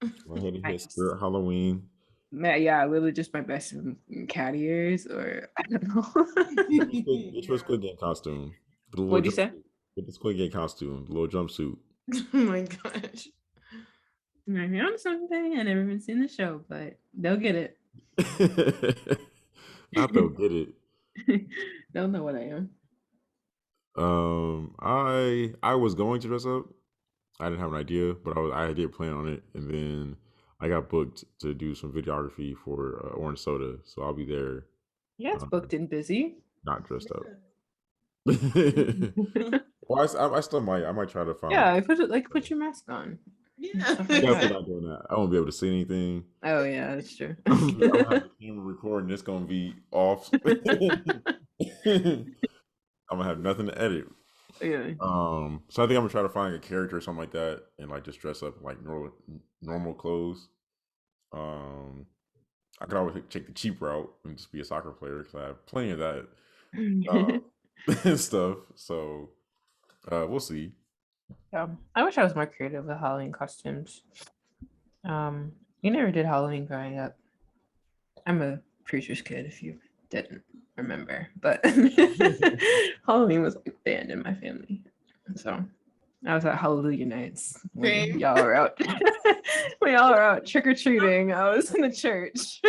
Speaker 3: Go ahead and
Speaker 1: I
Speaker 3: hit
Speaker 1: guess
Speaker 3: Spirit Halloween.
Speaker 1: yeah, literally just my best in cat ears or I don't know.
Speaker 3: Get your
Speaker 2: Yeah.
Speaker 3: Squid Game costume. The little
Speaker 1: What'd you
Speaker 3: jump,
Speaker 1: say?
Speaker 3: get the Squid Game costume, the little jumpsuit.
Speaker 2: Oh my gosh.
Speaker 1: Maybe on something. I never even seen the show, but they'll get it.
Speaker 3: Not they'll get it.
Speaker 1: They'll know what I am.
Speaker 3: I was going to dress up. I didn't have an idea, but I did plan on it, and then I got booked to do some videography for Orange Soda, so I'll be there,
Speaker 1: Yeah, it's
Speaker 3: um,
Speaker 1: booked and busy.
Speaker 3: not dressed up.
Speaker 2: Yeah.
Speaker 3: Well, I still might. I might try to find
Speaker 1: Yeah, I put your mask on and
Speaker 2: Yeah.
Speaker 1: stuff like
Speaker 3: definitely
Speaker 1: that.
Speaker 3: not doing that. I won't be able to see anything.
Speaker 1: Oh yeah, that's true.
Speaker 3: I'm gonna have the camera recording. It's gonna be off. I'm gonna have nothing to edit.
Speaker 1: Yeah.
Speaker 3: So I think I'm gonna try to find a character or something like that, and like just dress up in, like normal clothes. Um, I could always take the cheap route and just be a soccer player because I have plenty of that stuff. So we'll see.
Speaker 1: Yeah. I wish I was more creative with Halloween costumes. You never did Halloween growing up. I'm a preacher's kid if you didn't remember, but Halloween was like banned in my family. So I was at Hallelujah nights when
Speaker 2: Same.
Speaker 1: y'all were out. When y'all were out trick or treating, I was in the church.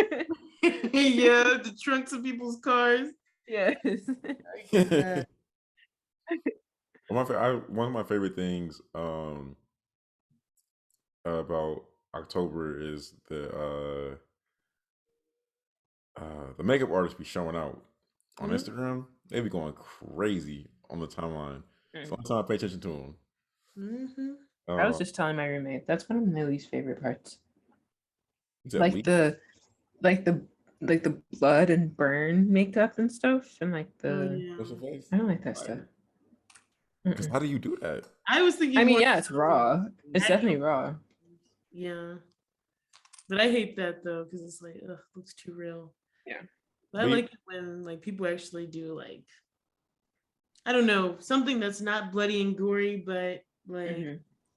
Speaker 2: Yeah, the trunks of people's cars.
Speaker 1: Yes.
Speaker 2: I get that.
Speaker 3: One of my favorite things about October is the makeup artists be showing out on
Speaker 2: Mhm.
Speaker 3: Instagram. They be going crazy on the timeline. It's the
Speaker 1: Mm.
Speaker 3: only time I pay attention to them.
Speaker 2: Mhm.
Speaker 1: I was
Speaker 3: Uh,
Speaker 1: just telling my roommate that's one of my least favorite parts.
Speaker 3: is that
Speaker 1: Like
Speaker 3: leak?
Speaker 1: the like the like the blood and burn makeup and stuff and like
Speaker 2: Oh
Speaker 1: the
Speaker 2: yeah.
Speaker 3: What's your face?
Speaker 1: I don't like that stuff.
Speaker 3: Because
Speaker 1: Mm-mm.
Speaker 3: how do you do that?
Speaker 2: I was
Speaker 1: I
Speaker 2: thinking
Speaker 1: mean,
Speaker 2: more
Speaker 1: yeah, it's raw. It's definitely
Speaker 2: natural.
Speaker 1: raw.
Speaker 2: Yeah. But I hate that though, because it's like, ugh, looks too real.
Speaker 1: Yeah.
Speaker 2: But I
Speaker 3: But
Speaker 2: like it when like people actually do like, I don't know, something that's not bloody and gory, but like
Speaker 1: Hmm.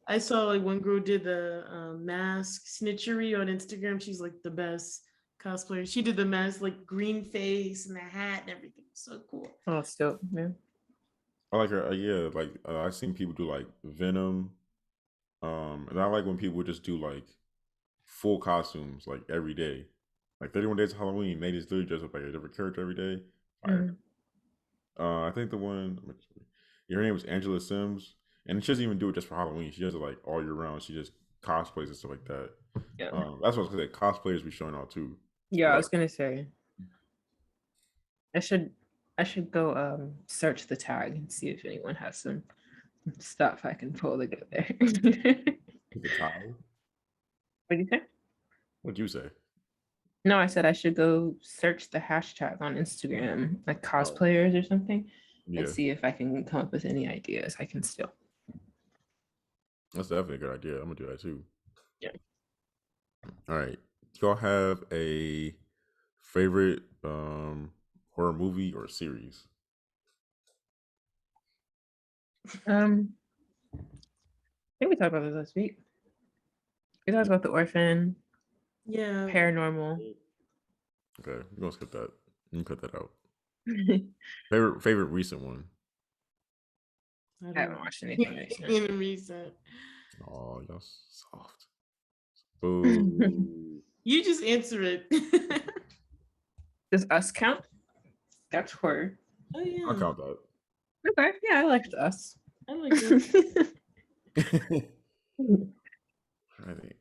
Speaker 2: I saw like one girl did the mask snitchery on Instagram. She's like the best cosplayer. She did the mask like green face and the hat and everything. So cool.
Speaker 1: Oh, still, yeah.
Speaker 3: I like her. Yeah, like I've seen people do like Venom. And I like when people just do like full costumes like every day. Like 31 Days of Halloween, they just literally dress up like a different character every day. Fire.
Speaker 1: Mhm.
Speaker 3: I think the one, her name was Angela Sims, and she doesn't even do it just for Halloween. She does it like all year round. She just cosplays and stuff like that.
Speaker 1: Yeah.
Speaker 3: That's what I was gonna say. Cosplayers be showing out too.
Speaker 1: Yeah,
Speaker 3: But
Speaker 1: I was gonna say I should I should go search the tag and see if anyone has some stuff I can pull together.
Speaker 3: the tie.
Speaker 1: What do you say?
Speaker 3: What'd you say?
Speaker 1: No, I said I should go search the hashtag on Instagram, like
Speaker 3: Oh,
Speaker 1: cosplayers or something, and
Speaker 3: yeah,
Speaker 1: see if I can come up with any ideas I can steal.
Speaker 3: that's definitely a good idea. I'm gonna do that too.
Speaker 1: Yeah.
Speaker 3: All right, do y'all have a favorite horror movie or series?
Speaker 1: I think we talked about this last week. We talked about the orphan,
Speaker 2: Yeah.
Speaker 1: paranormal.
Speaker 3: Okay, we're gonna skip that. You can cut that out.
Speaker 1: I
Speaker 3: Favorite recent one.
Speaker 2: I don't
Speaker 1: haven't
Speaker 2: know.
Speaker 1: watched anything recent.
Speaker 2: In recent.
Speaker 3: Oh, y'all soft. Boo.
Speaker 2: You just answer it.
Speaker 1: Does Us count? That's horror.
Speaker 2: Oh
Speaker 3: I'll
Speaker 2: yeah.
Speaker 3: count that.
Speaker 1: Okay, yeah, I liked Us.
Speaker 2: I like that.
Speaker 3: I think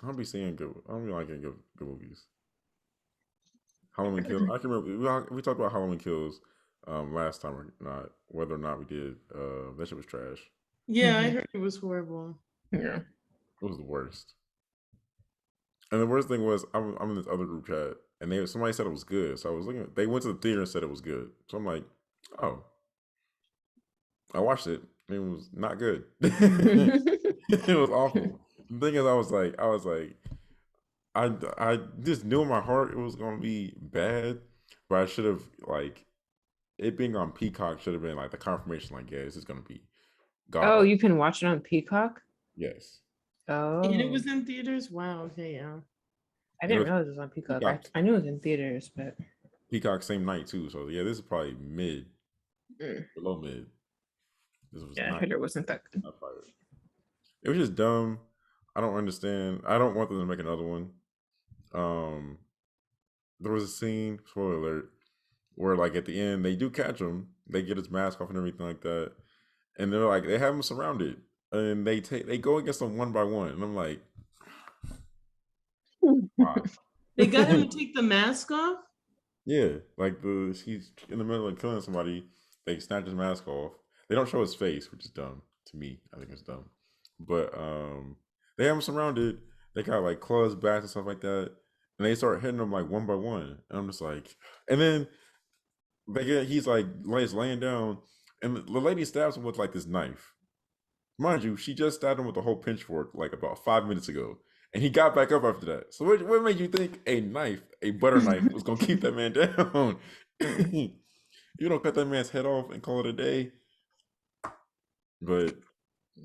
Speaker 3: I'll be seeing good. I don't be liking good movies. Halloween Kills. I can remember we talked about Halloween Kills last time or not. Whether or not we did, that shit was trash.
Speaker 2: Yeah, I heard it was horrible.
Speaker 1: Yeah.
Speaker 3: It was the worst. And the worst thing was, I'm in this other group chat, and somebody said it was good. So I was looking. They went to the theater and said it was good. So I'm like, oh, I watched it. And it was not good. It was awful. The thing is, I just knew in my heart it was gonna be bad, but I should have like it being on Peacock should have been like the confirmation. Like, yeah, this is gonna be god
Speaker 1: Oh,
Speaker 3: awful.
Speaker 1: you can watch it on Peacock?
Speaker 3: Yes,
Speaker 2: And it
Speaker 1: Oh,
Speaker 2: was in theaters. Wow. Okay. Yeah.
Speaker 1: I
Speaker 3: and it
Speaker 1: didn't
Speaker 3: was
Speaker 1: realize it was on Peacock.
Speaker 3: Peacock.
Speaker 1: I knew it was in theaters, but
Speaker 3: Peacock same night too. So yeah, this is probably mid,
Speaker 1: mm,
Speaker 3: below mid. This was
Speaker 1: yeah, I
Speaker 3: not
Speaker 1: heard it wasn't that good.
Speaker 3: not fire. It was just dumb. I don't understand. I don't want them to make another one. Um, there was a scene, spoiler alert, where like at the end they do catch him, they get his mask off and everything like that, and they're like they have him surrounded, and they go against them one by one, and I'm like, why?
Speaker 2: They got him to take the mask off.
Speaker 3: Yeah, like he's in the middle of killing somebody, they snatch his mask off. They don't show his face, which is dumb to me. I think it's dumb, but they have him surrounded. They got like claws, bats, and stuff like that, and they start hitting them like one by one, and I'm just like, and then he's like laying down, and the lady stabs him with like this knife. Mind you, she just stabbed him with a whole pitchfork like about 5 minutes ago, and he got back up after that. So what made you think a knife, a butter knife, was gonna keep that man down? You don't cut that man's head off and call it a day. But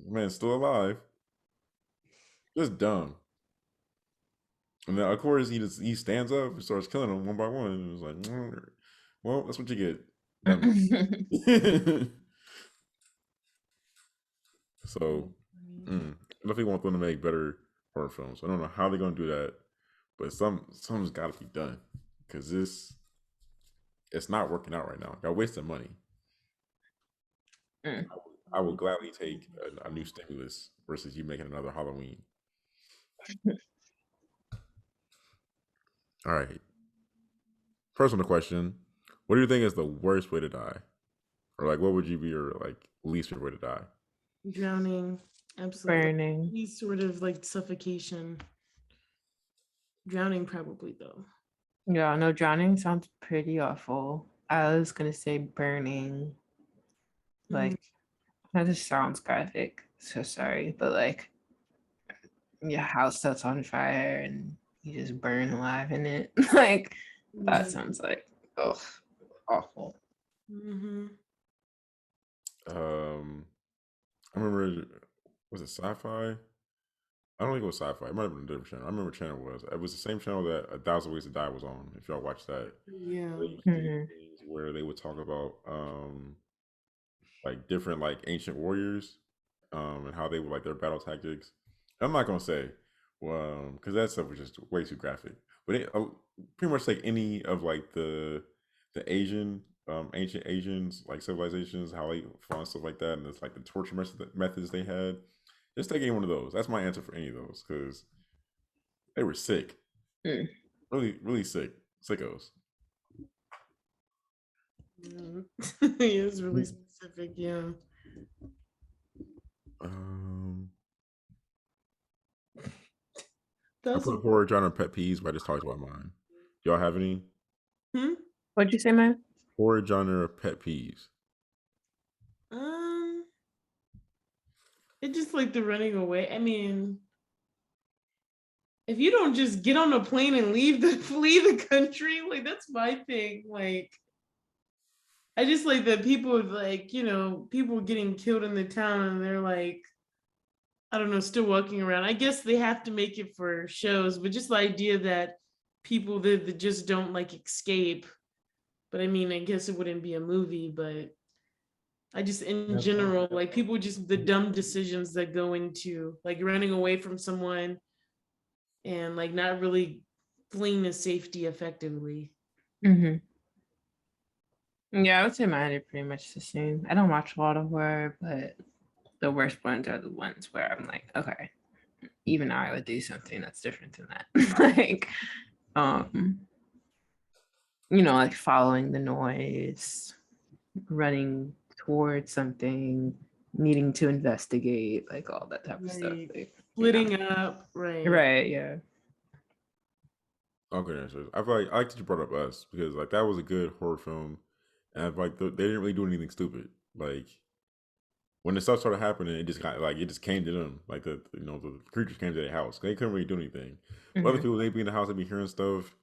Speaker 3: man's still alive. Just dumb. And then of course he stands up and starts killing them one by one. And it was like, well, that's what you get. Dumb. So, I definitely want them to make better horror films. I don't know how they're gonna do that, but something's got to be done because it's not working out right now. Y'all wasting money. I would gladly take a new stimulus versus you making another Halloween. All right. Personal question: what do you think is the worst way to die, or like what would you be your like least favorite way to die?
Speaker 2: Drowning. Absolutely.
Speaker 1: Burning.
Speaker 2: Any sort of like suffocation. Drowning, probably though.
Speaker 1: Yeah, no, drowning sounds pretty awful. I was gonna say burning. Like that just sounds graphic. So sorry, but like your house sets on fire and you just burn alive in it. Like that sounds like awful.
Speaker 2: Mm-hmm.
Speaker 3: I remember, was it Sci-Fi? I don't think it was Sci-Fi. It might have been a different channel. I remember what channel it was. It was the same channel that A Thousand Ways to Die was on. If y'all watched that,
Speaker 2: Yeah.
Speaker 3: they used to do things where they would talk about like different like ancient warriors, and how they would like their battle tactics. I'm not gonna say, well, because that stuff was just way too graphic. But pretty much like any of like the Asian ancient Asians like civilizations, how they fought and stuff like that, and it's like the torture methods they had. Just take any one of those. That's my answer for any of those because they were sick, really, really sick, sickos.
Speaker 2: Yeah. It's really specific. Yeah.
Speaker 3: I put horror genre pet peeves, but I just talked about mine. Do y'all have any
Speaker 1: What'd you say, man?
Speaker 3: horror genre pet peeves?
Speaker 2: It's just like the running away. I mean, if you don't just get on a plane and flee the country, like that's my thing. Like, I just like that people like, people getting killed in the town and they're like, I don't know, still walking around. I guess they have to make it for shows, but just the idea that people that just don't like escape. But I mean, I guess it wouldn't be a movie, but I just in general, like people just the dumb decisions that go into like running away from someone and like not really fleeing to safety effectively.
Speaker 1: Yeah, I would say mine are pretty much the same. I don't watch a lot of horror, but the worst ones are the ones where I'm like, okay, even I would do something that's different than that. Like, like following the noise, running towards something, needing to investigate, like all that type of stuff.
Speaker 2: Right.
Speaker 1: Like,
Speaker 2: Splitting up, right.
Speaker 1: right, yeah.
Speaker 3: Okay, answers. I feel like I like that you brought up Us because like that was a good horror film, and I feel like they didn't really do anything stupid. Like when the stuff started happening, it just got like it just came to them. Like the creatures came to their house. They couldn't really do anything. But other
Speaker 1: Mhm.
Speaker 3: people they be in the house, they be hearing stuff,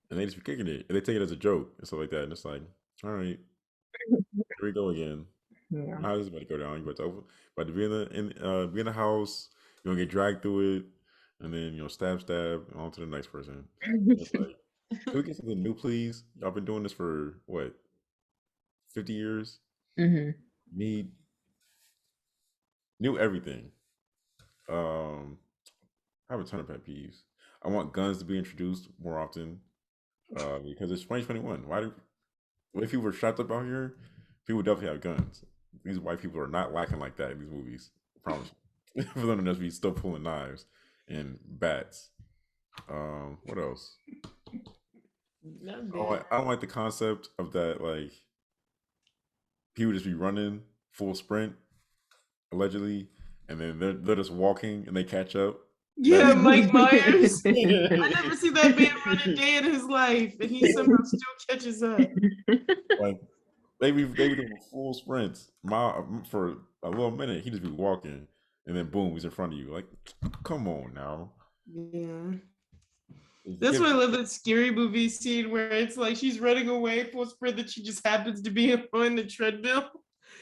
Speaker 3: and they just be kicking it, and they take it as a joke and stuff like that. And it's like, all right, here we go again.
Speaker 1: Yeah.
Speaker 3: How is this about to go down? You about to be be in the house. You're gonna get dragged through it, and then stab, on to the next person. It's like, can we get something new, please? Y'all been doing this for what, 50 years?
Speaker 1: Hmm.
Speaker 3: Need new everything. Um, I have a ton of pet peeves. I want guns to be introduced more often. Because it's 2021. Why do if people were strapped up out here, people definitely have guns. These white people are not lacking like that in these movies. I promise you. For them to just be still pulling knives and bats. What else?
Speaker 2: Not
Speaker 3: Oh,
Speaker 2: bad.
Speaker 3: I don't like the concept of that. Like people just be running full sprint allegedly, and then they're just walking and they catch up.
Speaker 2: Yeah,
Speaker 3: That's
Speaker 2: Mike Myers. I never see that man run a day in his life, and he somehow still catches up.
Speaker 3: like they be doing full sprints mile for a little minute. He just be walking, and then boom, he's in front of you. Like, come on now.
Speaker 2: Yeah.
Speaker 3: Just
Speaker 2: That's
Speaker 3: give
Speaker 2: why I love that scary movie scene where it's like she's running away full sprint that she just happens to be on the treadmill.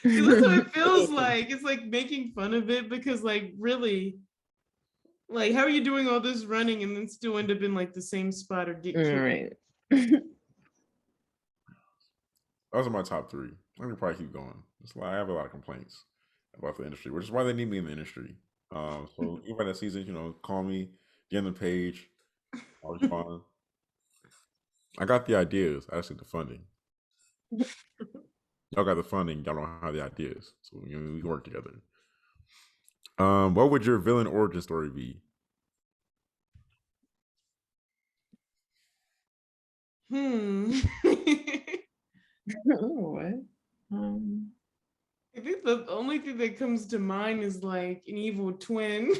Speaker 2: Because that's what it feels like. It's like making fun of it because, like, really, like, how are you doing all this running and then still end up in like the same spot or get killed?
Speaker 1: Right.
Speaker 3: those are my top three. I can probably keep going. I have a lot of complaints about the industry, which is why they need me in the industry. So anybody that sees it, call me, get on the page. I'll respond. I got the ideas. I just need the funding. Y'all got the funding. Y'all don't have the ideas, so we can work together. What would your villain origin story be?
Speaker 2: Hmm.
Speaker 1: What? Um,
Speaker 2: I think the only thing that comes to mind is like an evil twin.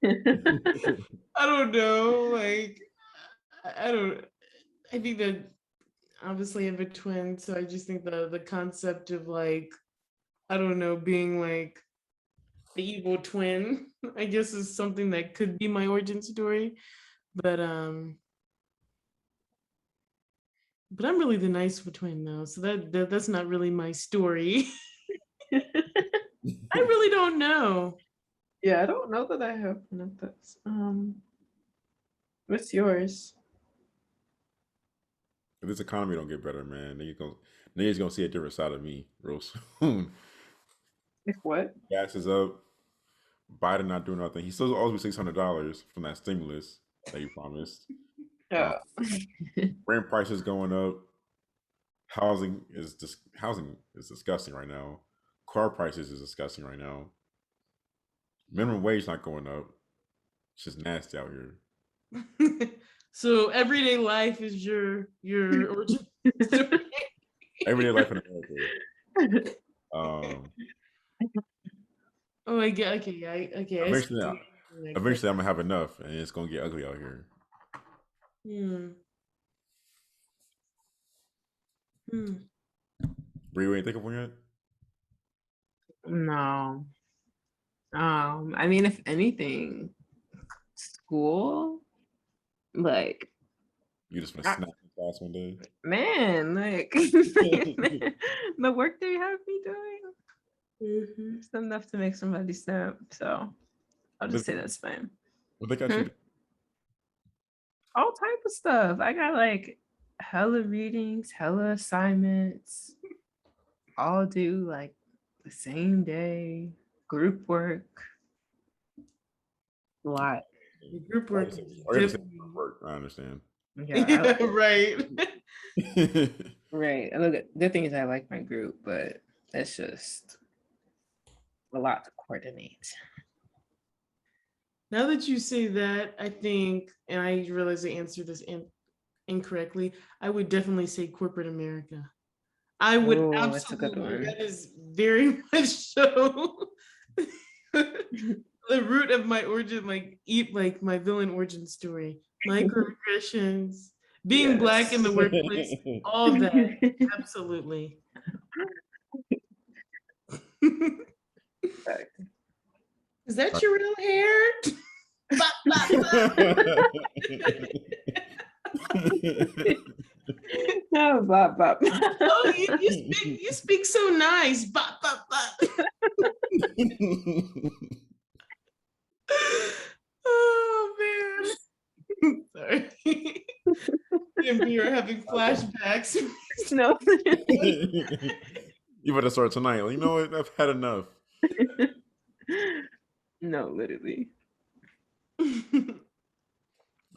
Speaker 2: I don't know. Like, I don't. I think that obviously I have a twin, so I just think the concept of like I don't know being like the evil twin, I guess is something that could be my origin story. But um, but I'm really the nice twin though, so that's not really my story. I really don't know.
Speaker 1: yeah, I don't know that I have one of those. What's yours?
Speaker 3: If this economy don't get better, man, niggas gonna see a different side of me real soon.
Speaker 1: If what?
Speaker 3: Gas is up. Biden not doing nothing. He still owes me $600 from that stimulus that he promised. Uh,
Speaker 1: Oh.
Speaker 3: rent prices going up. Housing is disgusting right now. Car prices is disgusting right now. Minimum wage not going up. It's just nasty out here.
Speaker 2: So everyday life is your origin story.
Speaker 3: Everyday life in America. Um,
Speaker 2: Oh my god. Okay. I see
Speaker 3: eventually,
Speaker 2: like that.
Speaker 3: eventually, I'm gonna have enough, and it's gonna get ugly out here.
Speaker 2: Hmm. Hmm.
Speaker 3: Bree, you ain't think of one yet?
Speaker 1: No. I mean, if anything, school, like,
Speaker 3: You just been
Speaker 1: I,
Speaker 3: snapping class one day.
Speaker 1: man, like the work they have me doing,
Speaker 2: Mhm.
Speaker 1: it's enough to make somebody snap. So I'll
Speaker 3: What
Speaker 1: just
Speaker 3: they,
Speaker 1: say that's fine.
Speaker 3: what they got
Speaker 1: Hmm?
Speaker 3: you do?
Speaker 1: All type of stuff. I got like hella readings, hella assignments, all due like the same day, group work, a lot.
Speaker 2: The group
Speaker 3: Or
Speaker 2: work
Speaker 3: you say,
Speaker 2: is
Speaker 3: or you have to say
Speaker 2: definitely
Speaker 3: work. I understand.
Speaker 1: Yeah,
Speaker 2: right.
Speaker 1: right. And look, the thing is, I like my group, but it's just a lot to coordinate.
Speaker 2: Now that you say that, I think, and I realize I answered this incorrectly, I would definitely say corporate America. I would
Speaker 1: Oh, that's a good
Speaker 2: absolutely,
Speaker 1: one.
Speaker 2: that is very much so the root of my origin, like eat like my villain origin story. Microaggressions, being black in the workplace, all that. Absolutely. Is that your real hair? Bop, bop, bop.
Speaker 1: No, bop, bop.
Speaker 2: Oh, you speak so nice. Bop, bop, bop. Oh man. Sorry. And we are having flashbacks.
Speaker 1: No.
Speaker 3: You better start tonight. You know what? I've had enough.
Speaker 1: No, literally.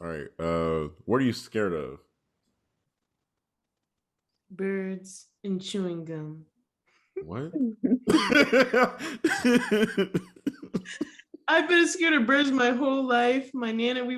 Speaker 3: All right. What are you scared of?
Speaker 2: Birds and chewing gum.
Speaker 3: What?
Speaker 2: I've been scared of birds my whole life. My Nana, we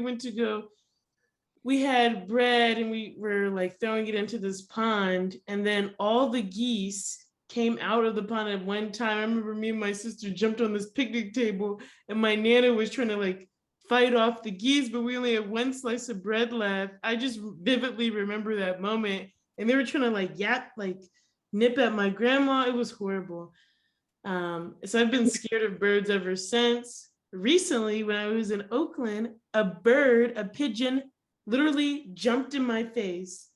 Speaker 2: had bread and we were like throwing it into this pond, and then all the geese came out of the pond at one time. I remember me and my sister jumped on this picnic table, and my Nana was trying to like fight off the geese, but we only had one slice of bread left. I just vividly remember that moment, and they were trying to like nip at my grandma. It was horrible. So I've been scared of birds ever since. Recently, when I was in Oakland, a pigeon, literally jumped in my face.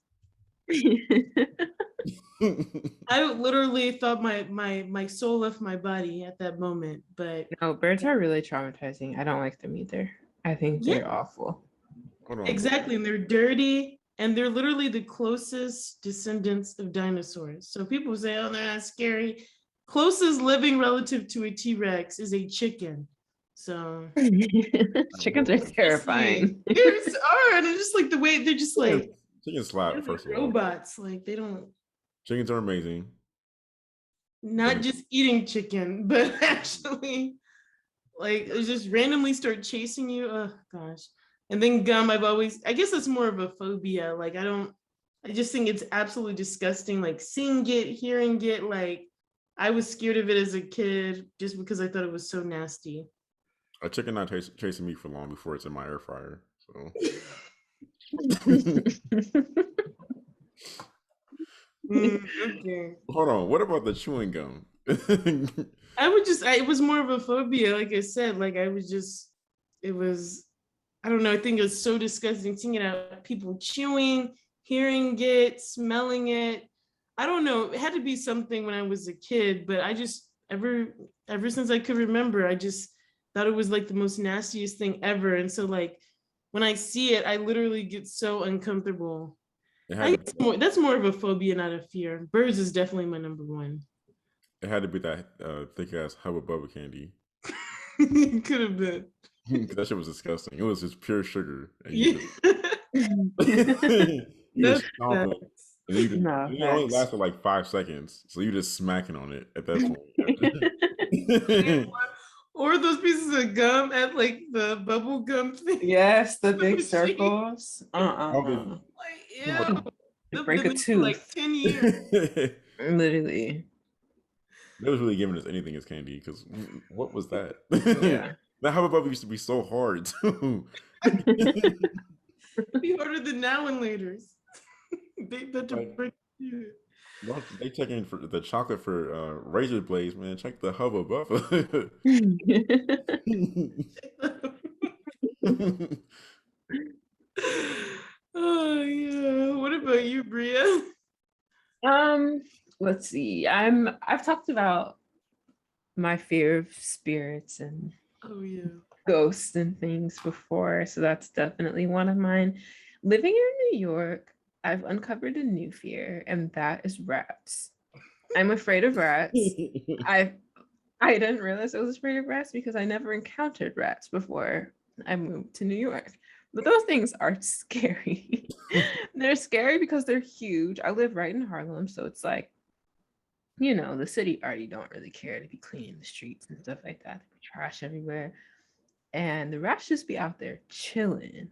Speaker 2: I literally thought my soul left my body at that moment. But
Speaker 1: no, birds are really traumatizing. I don't like them either. I think they're awful.
Speaker 2: Exactly, and they're dirty, and they're literally the closest descendants of dinosaurs. So people say, "Oh, they're not scary." Closest living relative to a T-Rex is a chicken. So
Speaker 1: Chickens are terrifying.
Speaker 2: They are, and it's just like the way they're just like
Speaker 3: chickens slap. First of all,
Speaker 2: robots. Like they don't.
Speaker 3: Chickens are amazing.
Speaker 2: Not just eating chicken, but actually, like just randomly start chasing you. Oh gosh. And then gum. I guess that's more of a phobia. Like I just think it's absolutely disgusting. Like seeing it, hearing it. Like I was scared of it as a kid just because I thought it was so nasty.
Speaker 3: A chicken not chasing me for long before it's in my air fryer. So.
Speaker 2: Okay.
Speaker 3: Hold on. What about the chewing gum?
Speaker 2: It was more of a phobia. Like I said, like it was, I don't know. I think it was so disgusting seeing it out, people chewing, hearing it, smelling it. I don't know. It had to be something when I was a kid, but I just, ever since I could remember, I just thought it was like the most nastiest thing ever. And so like, when I see it, I literally get so uncomfortable. That's more of a phobia, not a fear. Birds is definitely my number one.
Speaker 3: It had to be that thick ass Hubba Bubba candy.
Speaker 2: It could have been.
Speaker 3: That shit was disgusting. It was just pure sugar. And
Speaker 2: Yeah.
Speaker 3: you just stomp it. And
Speaker 1: it
Speaker 3: only lasted like 5 seconds. So you just smacking on it at that point.
Speaker 2: Or those pieces of gum at like the bubble gum thing.
Speaker 1: Yes, the big circles.
Speaker 2: Like, ew.
Speaker 1: They break a tooth.
Speaker 2: Like 10 years.
Speaker 1: Literally.
Speaker 3: They was really giving us anything as candy because what was that?
Speaker 1: Yeah.
Speaker 3: That Hubba Bubba used to be so hard too.
Speaker 2: Be harder than now and later's. They break you.
Speaker 3: They checking for the chocolate for razor blades, man. Check the Hubba Bubba.
Speaker 2: Oh yeah. What about you, Bria?
Speaker 1: Let's see. I've talked about my fear of spirits and ghosts and things before, so that's definitely one of mine. Living in New York, I've uncovered a new fear, and that is rats. I'm afraid of rats. I didn't realize I was afraid of rats because I never encountered rats before I moved to New York. But those things are scary. They're scary because they're huge. I live right in Harlem, so it's like, the city already don't really care to be cleaning the streets and stuff like that. There's trash everywhere. And the rats just be out there chilling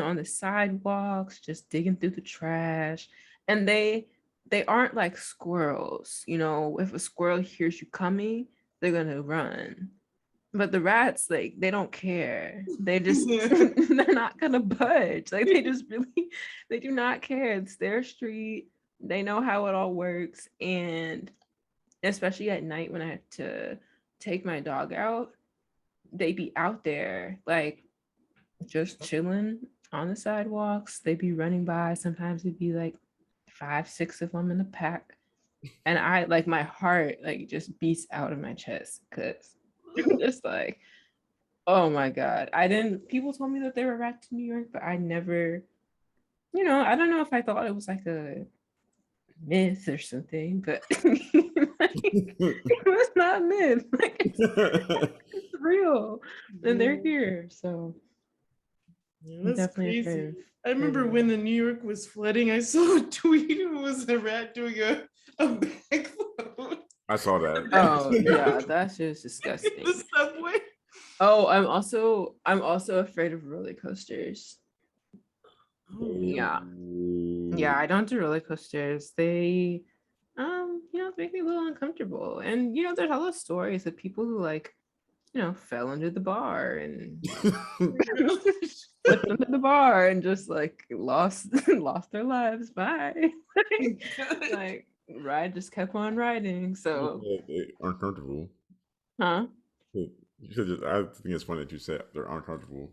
Speaker 1: on the sidewalks, just digging through the trash. And they they aren't like squirrels. You know, if a squirrel hears you coming, they're gonna run. But the rats, like, they don't care. They just they're not gonna budge. Like they just really they do not care. It's their street. They know how it all works. And especially at night when I have to take my dog out, they be out there like just chilling on the sidewalks. They be running by. Sometimes it'd be like 5, 6 of them in a pack. And I like my heart like just beats out of my chest because just like, oh my God. I didn't, people told me that they were rats in New York, but I never, I don't know if I thought it was like a myth or something, but like, it was not a myth. Like it's real. And they're here. So
Speaker 2: Yeah,
Speaker 1: I'm
Speaker 2: that's
Speaker 1: definitely afraid
Speaker 2: crazy.
Speaker 1: of
Speaker 2: I remember when the New York was flooding, I saw a tweet. It was a rat doing a backflip
Speaker 3: I saw that.
Speaker 1: Oh yeah, that's just
Speaker 2: in
Speaker 1: disgusting.
Speaker 2: the subway.
Speaker 1: Oh, I'm also afraid of roller coasters. Yeah. Yeah, I don't do roller coasters. They make me a little uncomfortable. And there's all those stories of people who like, fell under the bar and slipped under the bar and just like lost lost their lives. Bye. Like ride just kept on riding. So
Speaker 3: They aren't comfortable.
Speaker 1: huh?
Speaker 3: You said I think it's funny that you said they're uncomfortable.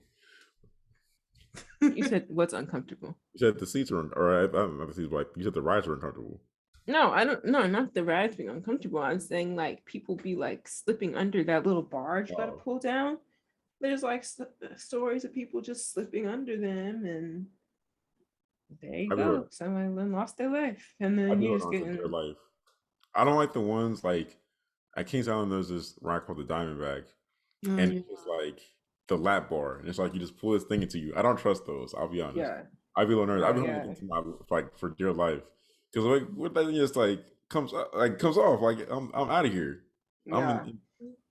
Speaker 1: You said what's uncomfortable?
Speaker 3: You said the seats are, or I don't know the seats, but like you said the rides are uncomfortable.
Speaker 1: No, I don't. No, not the rides being uncomfortable. I'm saying like people be like slipping under that little barge you got to
Speaker 3: Oh,
Speaker 1: pull down. There's like stories of people just slipping under them, and there you
Speaker 3: I've heard.
Speaker 1: go. Someone then lost their life, and
Speaker 3: I've
Speaker 1: then you
Speaker 3: heard
Speaker 1: just
Speaker 3: on their
Speaker 1: getting
Speaker 3: life. I don't like the ones like at Kings Island. There's this ride called the Diamondback,
Speaker 2: Oh,
Speaker 3: and
Speaker 2: yeah.
Speaker 3: it's just like the lap bar, and it's like you just pull this thing into you. I don't trust those. I'll be honest.
Speaker 1: yeah,
Speaker 3: I'd be a little nervous.
Speaker 1: no,
Speaker 3: I'd be holding
Speaker 1: yeah,
Speaker 3: it to my like for dear life because like what that thing just like comes off like I'm out of here. I'm
Speaker 1: yeah.
Speaker 3: in,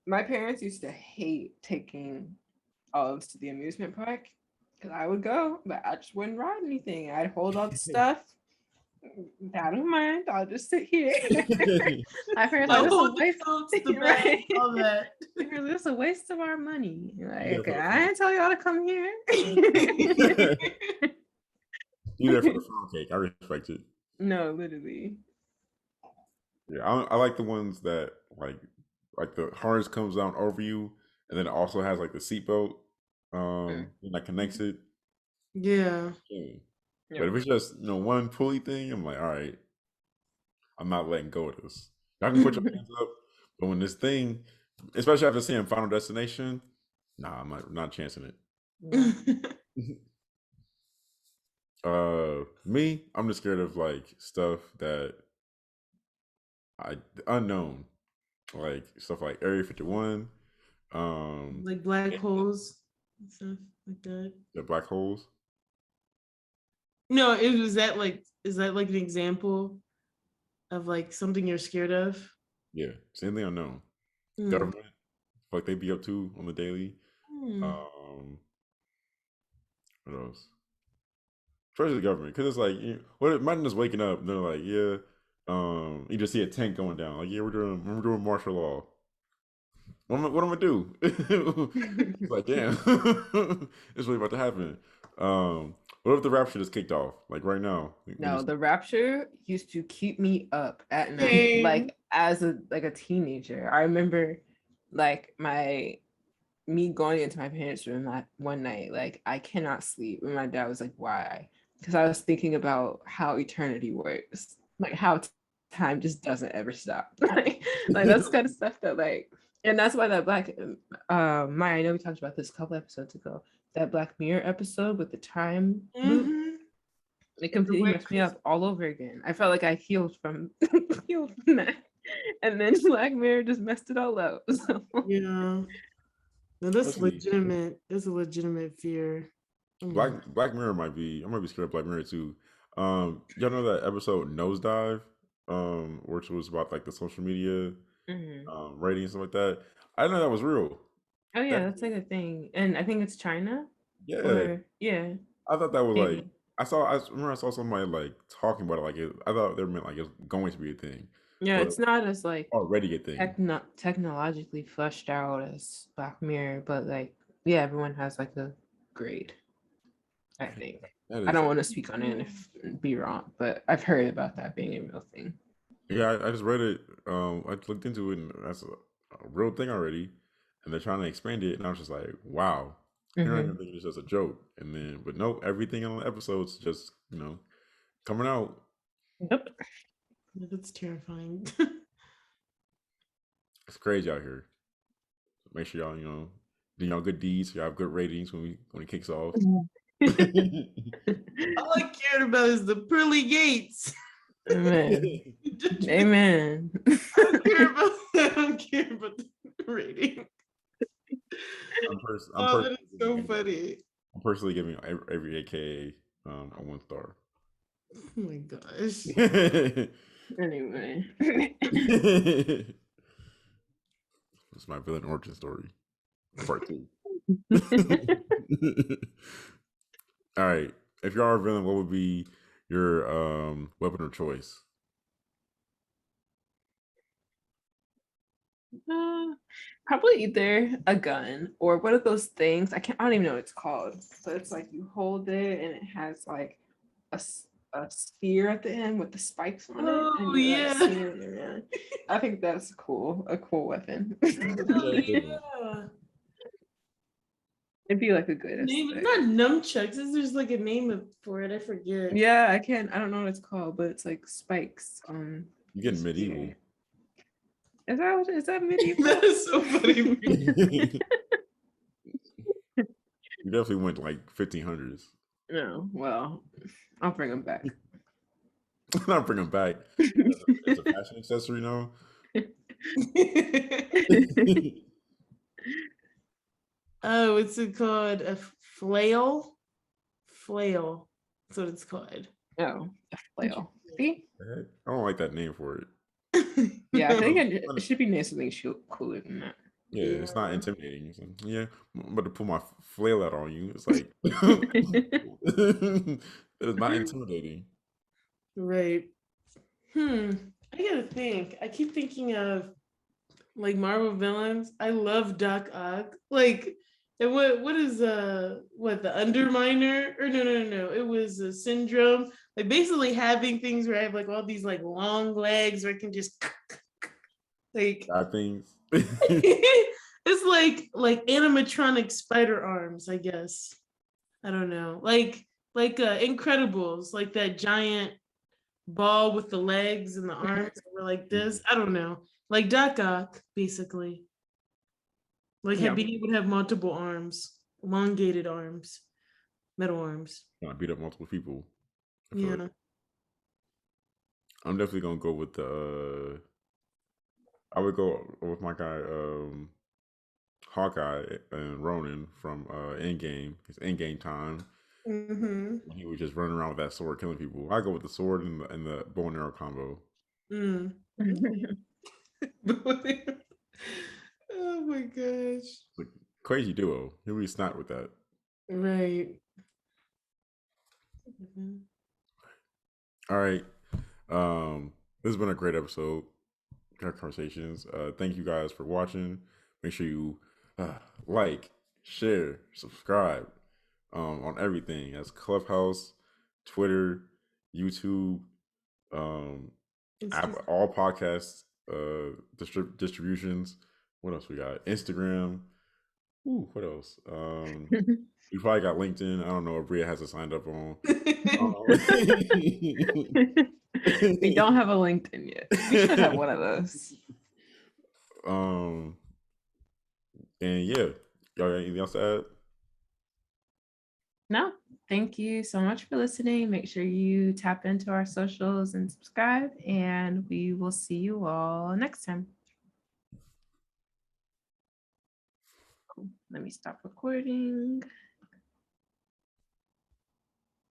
Speaker 1: My parents used to hate taking olives to the amusement park because I would go, but I just wouldn't ride anything. I'd hold all the stuff. I don't mind. I'll just sit here. My parents like
Speaker 2: I'll
Speaker 1: this is a
Speaker 2: hold the
Speaker 1: waste,
Speaker 2: coats, the bag,
Speaker 1: right?
Speaker 2: all that.
Speaker 1: This is a waste of our money.
Speaker 3: you
Speaker 1: Like
Speaker 3: there for the
Speaker 1: I
Speaker 3: fun.
Speaker 1: didn't tell y'all to come here.
Speaker 3: You there for the fun cake. I respect it.
Speaker 1: No, literally.
Speaker 3: Yeah, I like the ones that like the harness comes down over you, and then it also has like the seatbelt,
Speaker 1: Mm.
Speaker 3: and that connects it.
Speaker 2: Yeah.
Speaker 3: Yeah. But
Speaker 1: Yep.
Speaker 3: if it's just one pulley thing, I'm like, all right, I'm not letting go of this. Y'all can put your hands up, but when this thing, especially after seeing Final Destination, nah, I'm not chancing it.
Speaker 1: Yeah.
Speaker 3: Me, I'm just scared of like stuff that unknown, like stuff like Area 51,
Speaker 2: Like black holes and stuff like that.
Speaker 3: the black holes.
Speaker 2: No, it was that like, is that like an example of like something you're scared of?
Speaker 3: Yeah, same thing unknown.
Speaker 2: Hmm.
Speaker 3: Government, like they be up to on the daily.
Speaker 2: Hmm.
Speaker 3: Um, what else? Especially the government, because it's like, what? Imagine just waking up and they're like, yeah, you just see a tank going down. Like, yeah, we're doing martial law. What am I gonna do? It's like, damn, it's really about to happen. What if the rapture just kicked off? Like right now, we
Speaker 1: No,
Speaker 3: just
Speaker 1: the rapture used to keep me up at night,
Speaker 2: Same.
Speaker 1: like as a teenager. I remember like me going into my parents' room that one night, like I cannot sleep. And my dad was like, why? Because I was thinking about how eternity works, like how time just doesn't ever stop. Like that's kind of stuff that like, and that's why that Maya, I know we talked about this a couple episodes ago, that Black Mirror episode with the time loop,
Speaker 2: Mm-hmm.
Speaker 1: it
Speaker 2: The
Speaker 1: completely
Speaker 2: white
Speaker 1: messed me up all over again. I felt like I healed from healed from that. And then Black Mirror just messed it all up. So
Speaker 2: Yeah. No, that's
Speaker 3: especially
Speaker 2: legitimate. That's a legitimate fear. Oh my
Speaker 3: Black Mirror might be. I might be scared of Black Mirror too. Y'all know that episode Nosedive, which was about like the social media
Speaker 1: mhm.
Speaker 3: rating and stuff like that. I didn't know that was real.
Speaker 1: Oh yeah,
Speaker 3: That
Speaker 1: that's like a thing. And I think it's China
Speaker 3: yeah,
Speaker 1: or yeah,
Speaker 3: I thought that was like
Speaker 1: maybe.
Speaker 3: I remember I saw somebody like talking about it. Like I thought they meant like it was going to be a thing,
Speaker 1: Yeah,
Speaker 3: but
Speaker 1: it's not as like
Speaker 3: already a thing.
Speaker 1: technologically fleshed out as Black Mirror, but like yeah, everyone has like a grade. I think.
Speaker 3: That
Speaker 1: I
Speaker 3: is,
Speaker 1: don't want to speak on it and be wrong, but I've heard about that being a real thing.
Speaker 3: yeah. I just read it. I looked into it, and that's a real thing already. And they're trying to expand it, and I was just like, wow. Here I
Speaker 1: Mm-hmm.
Speaker 3: am thinking it's just a joke, and then but nope, everything on the episodes just coming out.
Speaker 1: Yep.
Speaker 2: That's terrifying.
Speaker 3: It's crazy out here. Make sure y'all do y'all good deeds. So y'all have good ratings when it kicks off.
Speaker 2: All I cared about is the pearly gates.
Speaker 1: Amen. Amen.
Speaker 2: I don't care about the rating.
Speaker 3: I'm
Speaker 2: That is so funny.
Speaker 3: I'm personally giving every AKA a 1 star.
Speaker 2: Oh my gosh.
Speaker 1: Anyway.
Speaker 3: It's my villain origin story, part 2. All right. If you are a villain, what would be your weapon of choice?
Speaker 1: Probably either a gun or what are those things? I don't even know what it's called. So it's like you hold it and it has like a spear at the end with the spikes on it, and you're
Speaker 2: yeah.
Speaker 1: like swinging it around. I think that's a cool weapon.
Speaker 2: Yeah.
Speaker 1: It'd be like a good
Speaker 2: Name it's
Speaker 1: aesthetic.
Speaker 2: not nunchucks. There's like a name for it. I forget.
Speaker 1: Yeah, I don't know what it's called, but it's like spikes.
Speaker 3: You're getting medieval.
Speaker 1: Is that medieval?
Speaker 2: That is so funny.
Speaker 3: You definitely went like 1500s.
Speaker 1: No, well, I'll bring them back.
Speaker 3: Not bring them back. It's a fashion accessory now.
Speaker 2: Oh, what's it called? A flail? Flail. That's what it's called.
Speaker 1: Oh, a flail. See?
Speaker 3: I don't like that name for it.
Speaker 1: Yeah, I think it should be named something cooler than that.
Speaker 3: Yeah, it's not intimidating. It's like, yeah, I'm about to pull my flail out on you. It's like it is not intimidating.
Speaker 2: Right. I gotta think. I keep thinking of like Marvel villains. I love Doc Ock. Like, and what is what the Underminer? Or no. It was a syndrome. Like basically having things where I have like all these like long legs where I can just like
Speaker 3: Bad things.
Speaker 2: it's like animatronic spider arms, I guess. I don't know. Like Incredibles, like that giant ball with the legs and the arms that were like this. I don't know. Like Doc Ock, basically. Like
Speaker 1: Yeah.
Speaker 2: being able to have multiple arms, elongated arms, metal arms.
Speaker 3: I beat up multiple people.
Speaker 2: Yeah.
Speaker 3: I'm definitely gonna go with the. I would go with my guy, Hawkeye and Ronin from Endgame. It's Endgame time.
Speaker 2: Mm-hmm.
Speaker 3: When he was just running around with that sword killing people. I go with the sword and the bow and arrow combo.
Speaker 2: Mm. Oh my gosh.
Speaker 3: Like, crazy duo. He really snapped with that.
Speaker 2: Right.
Speaker 3: All right. This has been a great episode. Great conversations. Thank you guys for watching. Make sure you like, share, subscribe on everything. That's Clubhouse, Twitter, YouTube, all podcast distributions. What else we got? Instagram. Ooh, what else? We probably got LinkedIn. I don't know if Bria has it signed up on.
Speaker 1: We don't have a LinkedIn yet. We should have one of those.
Speaker 3: And yeah, y'all got anything else to add?
Speaker 1: No, thank you so much for listening. Make sure you tap into our socials and subscribe, and we will see you all next time. Cool. Let me stop recording.